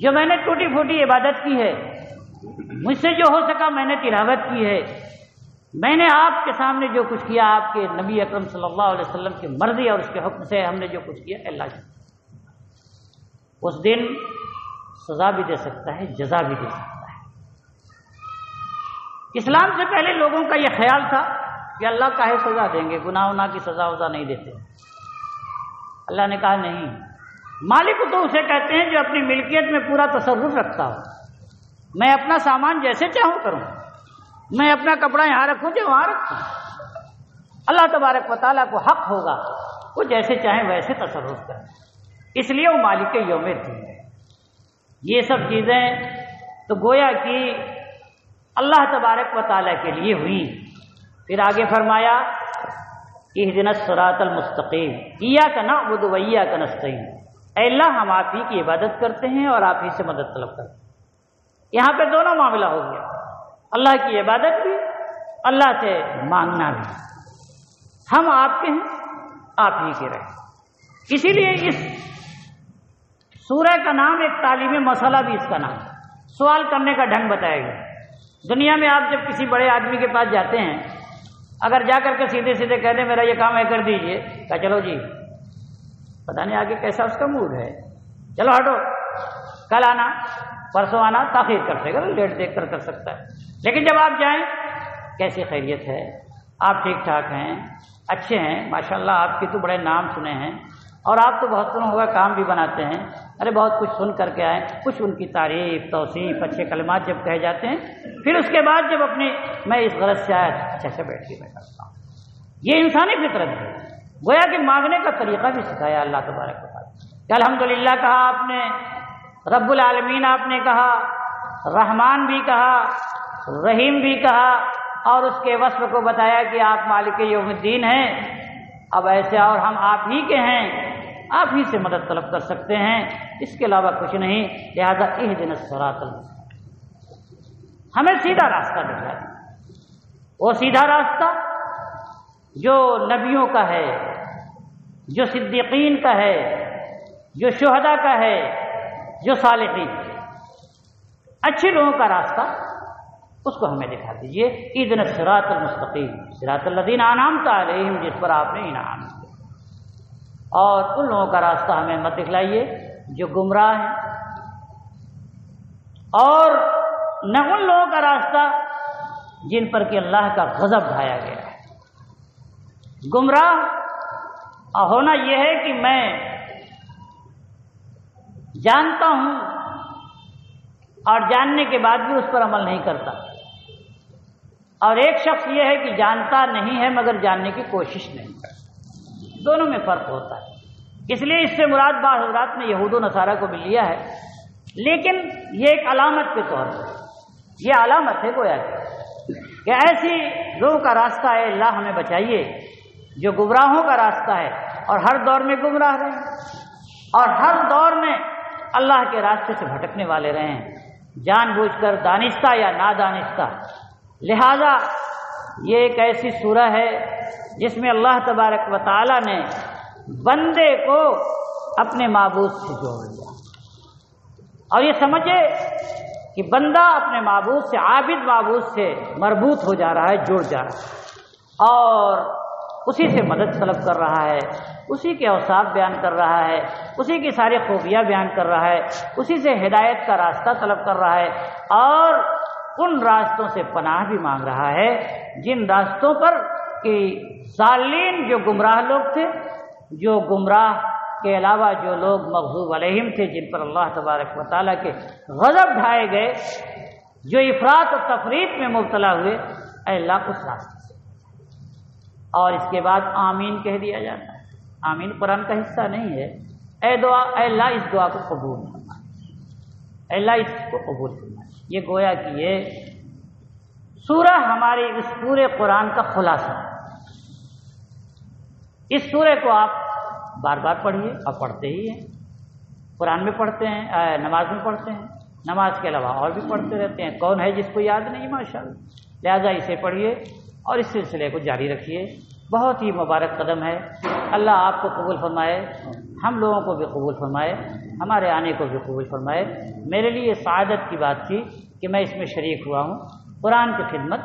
جو میں نے ٹوٹی پھوٹی عبادت کی ہے، مجھ سے جو ہو سکا میں نے تلاوت کی ہے، میں نے آپ کے سامنے جو کچھ کیا، آپ کے نبی اکرم صلی اللہ علیہ وسلم کی مرضی اور اس کے حکم سے ہم نے جو کچھ کیا، اللہ سے اس دن سزا بھی دے سکتا ہے، جزا بھی دے سکتا ہے۔ اسلام سے پہلے لوگوں کا یہ خیال تھا کہ اللہ کاہے سزا دیں گے، گناہ کی سزا وزا نہیں دیتے۔ اللہ نے کہا نہیں، مالک تو اسے کہتے ہیں جو اپنی ملکیت میں پورا تصرف رکھتا ہو۔ میں اپنا سامان جیسے چاہوں کروں، میں اپنا کپڑا یہاں رکھوں جو وہاں رکھوں۔ اللہ تبارک و تعالیٰ کو حق ہوگا وہ جیسے چاہیں ویسے تصرف کریں، اس لیے وہ مالک یوم الدین ہے۔ یہ سب چیزیں تو گویا کہ اللہ تبارک و تعالیٰ کے لیے ہوئی۔ پھر آگے فرمایا اہدنا الصراط المستقیم ایاک نعبد و ایاک نستعین، اے اللہ ہم آپ ہی کی عبادت کرتے ہیں اور آپ ہی سے مدد طلب کرتے ہیں۔ یہاں پہ دونوں معاملہ ہو گیا، اللہ کی عبادت بھی، اللہ سے مانگنا بھی۔ ہم آپ کے ہیں، آپ ہی کے رہیں۔ اسی لیے اس سورہ کا نام ایک تعلیمی مسئلہ بھی اس کا نام ہے، سوال کرنے کا ڈھنگ بتایا گیا۔ دنیا میں آپ جب کسی بڑے آدمی کے پاس جاتے ہیں، اگر جا کر کے سیدھے سیدھے کہہ دیں میرا یہ کام ہے کر دیجئے، کہا چلو جی، پتہ نہیں آگے کیسا اس کا موڈ ہے، چلو ہٹو، کل آنا، پرسوں آنا، تاخیر کر سکے گا، لیٹ دیکھ کر سکتا ہے۔ لیکن جب آپ جائیں، کیسی خیریت ہے، آپ ٹھیک ٹھاک ہیں، اچھے ہیں، ماشاءاللہ آپ کی تو بڑے نام سنے ہیں، اور آپ تو بہت سنا ہوا کام بھی بناتے ہیں، ارے بہت کچھ سن کر کے آئے، کچھ ان کی تعریف توصیف اچھے کلمات جب کہے جاتے ہیں، پھر اس کے بعد جب اپنی میں اس غرض سے آیا اچھا سے بیٹھ کے میں کرتا ہوں۔ یہ انسانی فطرت ہے، گویا کہ مانگنے کا طریقہ بھی سکھایا اللہ تبارک و تعالیٰ کہ الحمدللہ کہا آپ نے، رب العالمین آپ نے کہا، رحمان بھی کہا، رحیم بھی کہا، اور اس کے وصف کو بتایا کہ آپ مالک یوم الدین ہیں۔ اب ایسے اور ہم آپ ہی کے ہیں، آپ ہی سے مدد طلب کر سکتے ہیں، اس کے علاوہ کچھ نہیں۔ لہذا اہدنا الصراط المستقیم، ہمیں سیدھا راستہ دکھا دیا، وہ سیدھا راستہ جو نبیوں کا ہے، جو صدیقین کا ہے، جو شہداء کا ہے، جو صالحین، اچھے لوگوں کا راستہ، اس کو ہمیں دکھا دیجئے۔ اہدنا الصراط المستقیم صراط الذین انعمت علیہم، جس پر آپ نے انعام کیا، اور ان لوگوں کا راستہ ہمیں مت دکھلائیے جو گمراہ ہیں، اور نہ ان لوگوں کا راستہ جن پر کہ اللہ کا غضب ڈھایا گیا ہے۔ گمراہ ہونا یہ ہے کہ میں جانتا ہوں اور جاننے کے بعد بھی اس پر عمل نہیں کرتا، اور ایک شخص یہ ہے کہ جانتا نہیں ہے مگر جاننے کی کوشش نہیں کرتا، دونوں میں فرق ہوتا ہے۔ اس لیے اس سے مراد بعض حضرات نے یہود و نصارہ کو بھی لیا ہے، لیکن یہ ایک علامت کے طور پر، یہ علامت ہے گویا کہ ایسی لوگوں کا راستہ ہے، اللہ ہمیں بچائیے، جو گمراہوں کا راستہ ہے، اور ہر دور میں گمراہ رہے، اور ہر دور میں اللہ کے راستے سے بھٹکنے والے رہے ہیں، جان بوجھ کر، دانستہ یا نادانستہ۔ لہذا یہ ایک ایسی سورہ ہے جس میں اللہ تبارک و تعالی نے بندے کو اپنے معبود سے جوڑ لیا، اور یہ سمجھے کہ بندہ اپنے معبود سے، عابد معبود سے مربوط ہو جا رہا ہے، جڑ جا رہا ہے، اور اسی سے مدد طلب کر رہا ہے، اسی کے اوصاف بیان کر رہا ہے، اسی کی ساری خوبیاں بیان کر رہا ہے، اسی سے ہدایت کا راستہ طلب کر رہا ہے، اور ان راستوں سے پناہ بھی مانگ رہا ہے جن راستوں پر کہ ضالین جو گمراہ لوگ تھے، جو گمراہ کے علاوہ جو لوگ مغضوب علیہم تھے، جن پر اللہ تبارک و تعالیٰ کے غضب ڈھائے گئے، جو افراط و تفریط میں مبتلا ہوئے، اے اللہ اس راستے سے۔ اور اس کے بعد آمین کہہ دیا جاتا ہے۔ آمین قرآن کا حصہ نہیں ہے۔ اے دعا، اے اللہ اس دعا کو قبول فرما، اے اللہ اس کو قبول فرما۔ یہ گویا کہ یہ سورہ ہماری اس پورے قرآن کا خلاصہ ہے۔ اس سورہ کو آپ بار بار پڑھیے، آپ پڑھتے ہی ہیں، قرآن میں پڑھتے ہیں، نماز میں پڑھتے ہیں، نماز کے علاوہ اور بھی پڑھتے رہتے ہیں، کون ہے جس کو یاد نہیں ماشاءاللہ۔ لہذا اسے پڑھیے اور اس سلسلے کو جاری رکھیے، بہت ہی مبارک قدم ہے۔ اللہ آپ کو قبول فرمائے، ہم لوگوں کو بھی قبول فرمائے، ہمارے آنے کو بھی قبول فرمائے۔ میرے لیے سعادت کی بات تھی کہ میں اس میں شریک ہوا ہوں، قرآن کی خدمت،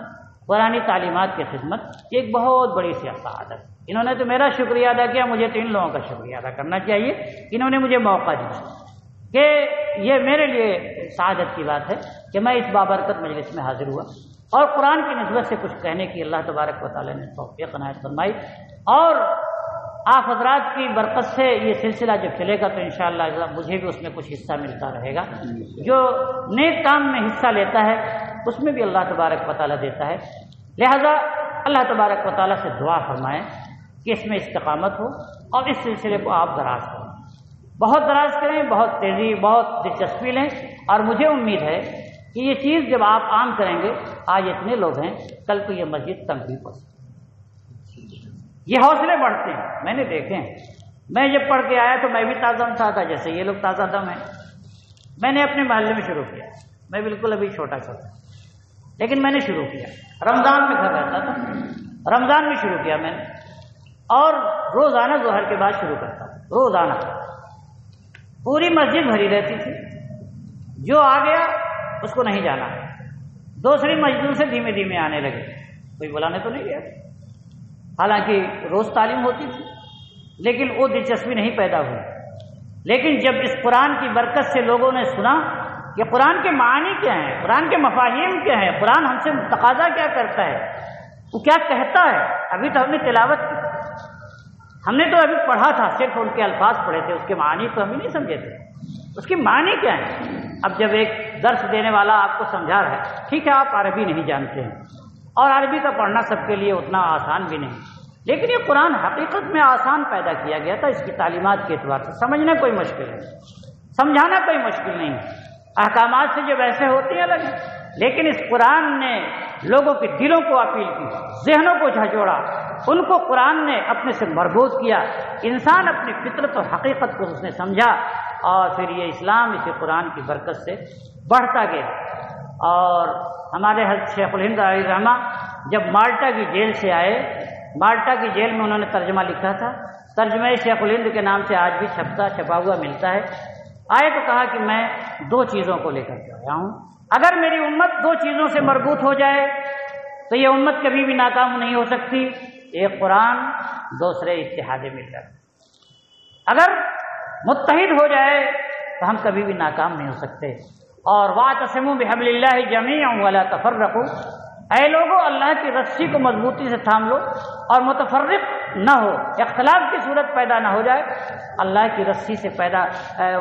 قرآنی تعلیمات کی خدمت، یہ ایک بہت بڑی سی سعادت۔ انہوں نے تو میرا شکریہ ادا کیا، مجھے تو ان لوگوں کا شکریہ ادا کرنا چاہیے، انہوں نے مجھے موقع دیا کہ یہ میرے لیے سعادت کی بات ہے کہ میں اس بابرکت مجلس میں حاضر ہوا اور قرآن کی نسبت سے کچھ کہنے کی اللہ تبارک و تعالیٰ نے توفیق عنایت فرمائی، اور آپ حضرات کی برکت سے یہ سلسلہ جب چلے گا تو انشاءاللہ مجھے بھی اس میں کچھ حصہ ملتا رہے گا۔ جو نیک کام میں حصہ لیتا ہے اس میں بھی اللہ تبارک و تعالیٰ دیتا ہے۔ لہذا اللہ تبارک و تعالیٰ سے دعا فرمائیں کہ اس میں استقامت ہو اور اس سلسلے کو آپ دراز کریں، بہت دراز کریں، بہت تیزی، بہت دلچسپی لیں، اور مجھے امید ہے کہ یہ چیز جب آپ عام کریں گے، آج اتنے لوگ ہیں، کل کو یہ مسجد تنگ بھی پڑ سکتی، یہ حوصلے بڑھتے ہیں، میں نے دیکھے ہیں۔ میں جب پڑھ کے آیا تو میں بھی تازہ دم تھا جیسے یہ لوگ تازہ دم ہیں۔ میں نے اپنے محلے میں شروع کیا، میں بالکل ابھی چھوٹا تھا لیکن میں نے شروع کیا، رمضان میں گھر رہتا تھا، رمضان میں شروع کیا میں نے، اور روزانہ ظہر کے بعد شروع کرتا ہوں، روزانہ پوری مسجد بھری رہتی تھی، جو آ گیا اس کو نہیں جانا، دوسری مسجدوں سے دھیمے دھیمے آنے لگے، کوئی بلانے تو نہیں گیا، حالانکہ روز تعلیم ہوتی تھی لیکن وہ دلچسپی نہیں پیدا ہوئی۔ لیکن جب اس قرآن کی برکت سے لوگوں نے سنا کہ قرآن کے معنی کیا ہیں، قرآن کے مفاہیم کیا ہیں، قرآن ہم سے تقاضا کیا کرتا ہے، وہ کیا کہتا ہے، ابھی تو ہم نے تلاوت کی، ہم نے تو ابھی پڑھا تھا، صرف ان کے الفاظ پڑھے تھے، اس کے معنی تو ہم ہی نہیں سمجھے تھے، اس کے معنی کیا ہیں۔ اب جب ایک درس دینے والا آپ کو سمجھا رہا ہے، ٹھیک ہے آپ عربی نہیں جانتے ہیں اور عربی کا پڑھنا سب کے لیے اتنا آسان بھی نہیں، لیکن یہ قرآن حقیقت میں آسان پیدا کیا گیا تھا، اس کی تعلیمات کے اعتبار سے سمجھنا کوئی مشکل ہے، سمجھانا کوئی مشکل نہیں، احکامات سے جب ایسے ہوتی ہیں الگ، لیکن اس قرآن نے لوگوں کے دلوں کو اپیل کی، ذہنوں کو جھنجھوڑا، ان کو قرآن نے اپنے سے مربوط کیا، انسان اپنی فطرت اور حقیقت کو اس نے سمجھا، اور پھر یہ اسلام اسی قرآن کی برکت سے بڑھتا گیا۔ اور ہمارے حضرت شیخ الہند علیہ رحمہ جب مالٹا کی جیل سے آئے، مالٹا کی جیل میں انہوں نے ترجمہ لکھا تھا، ترجمہ شیخ الہند کے نام سے آج بھی چھپا ہوا ملتا ہے۔ آئے تو کہا کہ میں دو چیزوں کو لے کر کے آیا ہوں، اگر میری امت دو چیزوں سے مربوط ہو جائے تو یہ امت کبھی بھی ناکام نہیں ہو سکتی، ایک قرآن، دوسرے اتحاد ملت۔ اگر متحد ہو جائے تو ہم کبھی بھی ناکام نہیں ہو سکتے۔ اور واعتصموا بحبل اللہ جمیعا ولا تفرقوا، اے لوگو اللہ کی رسی کو مضبوطی سے تھام لو اور متفرق نہ ہو، اختلاف کی صورت پیدا نہ ہو جائے۔ اللہ کی رسی سے پیدا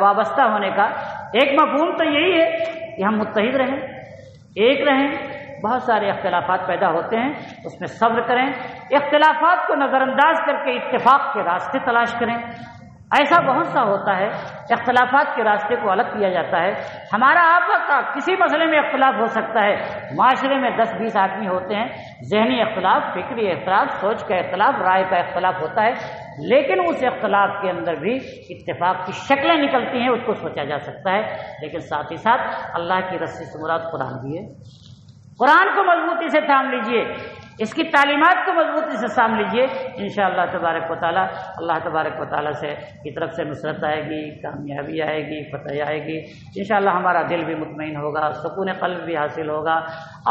وابستہ ہونے کا ایک مفہوم تو یہی ہے کہ ہم متحد رہیں، ایک رہیں۔ بہت سارے اختلافات پیدا ہوتے ہیں، اس میں صبر کریں، اختلافات کو نظر انداز کر کے اتفاق کے راستے تلاش کریں۔ ایسا بہت سا ہوتا ہے، اختلافات کے راستے کو الگ کیا جاتا ہے۔ ہمارا آپا کا کسی مسئلے میں اختلاف ہو سکتا ہے، معاشرے میں 10-20 آدمی ہوتے ہیں، ذہنی اختلاف، فکری اختلاف، سوچ کا اختلاف، رائے کا اختلاف ہوتا ہے، لیکن اس اختلاف کے اندر بھی اتفاق کی شکلیں نکلتی ہیں، اس کو سوچا جا سکتا ہے۔ لیکن ساتھ ہی ساتھ اللہ کی رسی سے مراد قرآن بھی ہے، قرآن کو مضبوطی سے تھام لیجئے، اس کی تعلیمات کو مضبوطی سے سام لیجیے، انشاءاللہ تبارک و تعالیٰ اللہ تبارک و تعالیٰ سے کی طرف سے نصرت آئے گی، کامیابی آئے گی، فتح آئے گی، انشاءاللہ ہمارا دل بھی مطمئن ہوگا، سکون قلب بھی حاصل ہوگا،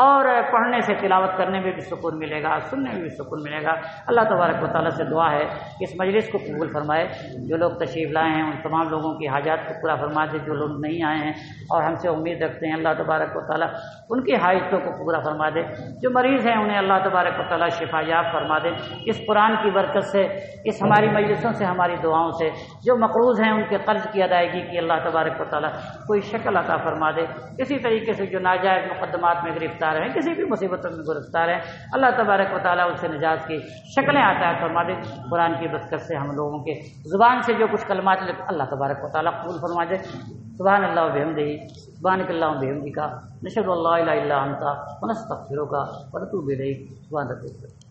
اور پڑھنے سے تلاوت کرنے میں بھی سکون ملے گا، سننے میں بھی سکون ملے گا۔ اللہ تبارک و تعالیٰ سے دعا ہے کہ اس مجلس کو قبول فرمائے، جو لوگ تشریف لائے ہیں ان تمام لوگوں کی حاجات کو پورا فرما دے، جو لوگ نہیں آئے ہیں اور ہم سے امید رکھتے ہیں اللہ تبارک و تعالیٰ ان کی حاجتوں کو پورا فرما دے، جو مریض ہیں انہیں اللہ تبارک و تعالیٰ شفا یاب فرما دے، اس قرآن کی برکت سے، اس ہماری مجلسوں سے، ہماری دعاؤں سے جو مقروض ہیں ان کے قرض کی ادائیگی کی اللہ تبارک و تعالیٰ کوئی شکل عطا فرما دے، اسی طریقے سے جو ناجائز مقدمات میں گرفتار ہیں، کسی بھی مصیبتوں میں گرفتار ہیں، اللہ تبارک و تعالیٰ ان سے نجات کی شکلیں عطا فرما دے، قرآن کی برکت سے ہم لوگوں کے زبان سے جو کچھ کلمات اللہ تبارک و تعالیٰ قبول فرما دے۔ سبحان اللہ و بحمدہ، سبحانک اللہم بحمدک، نشہد ان لا الہ الا انت ونستغفرک ونتوب الیک۔ سبحان ربک۔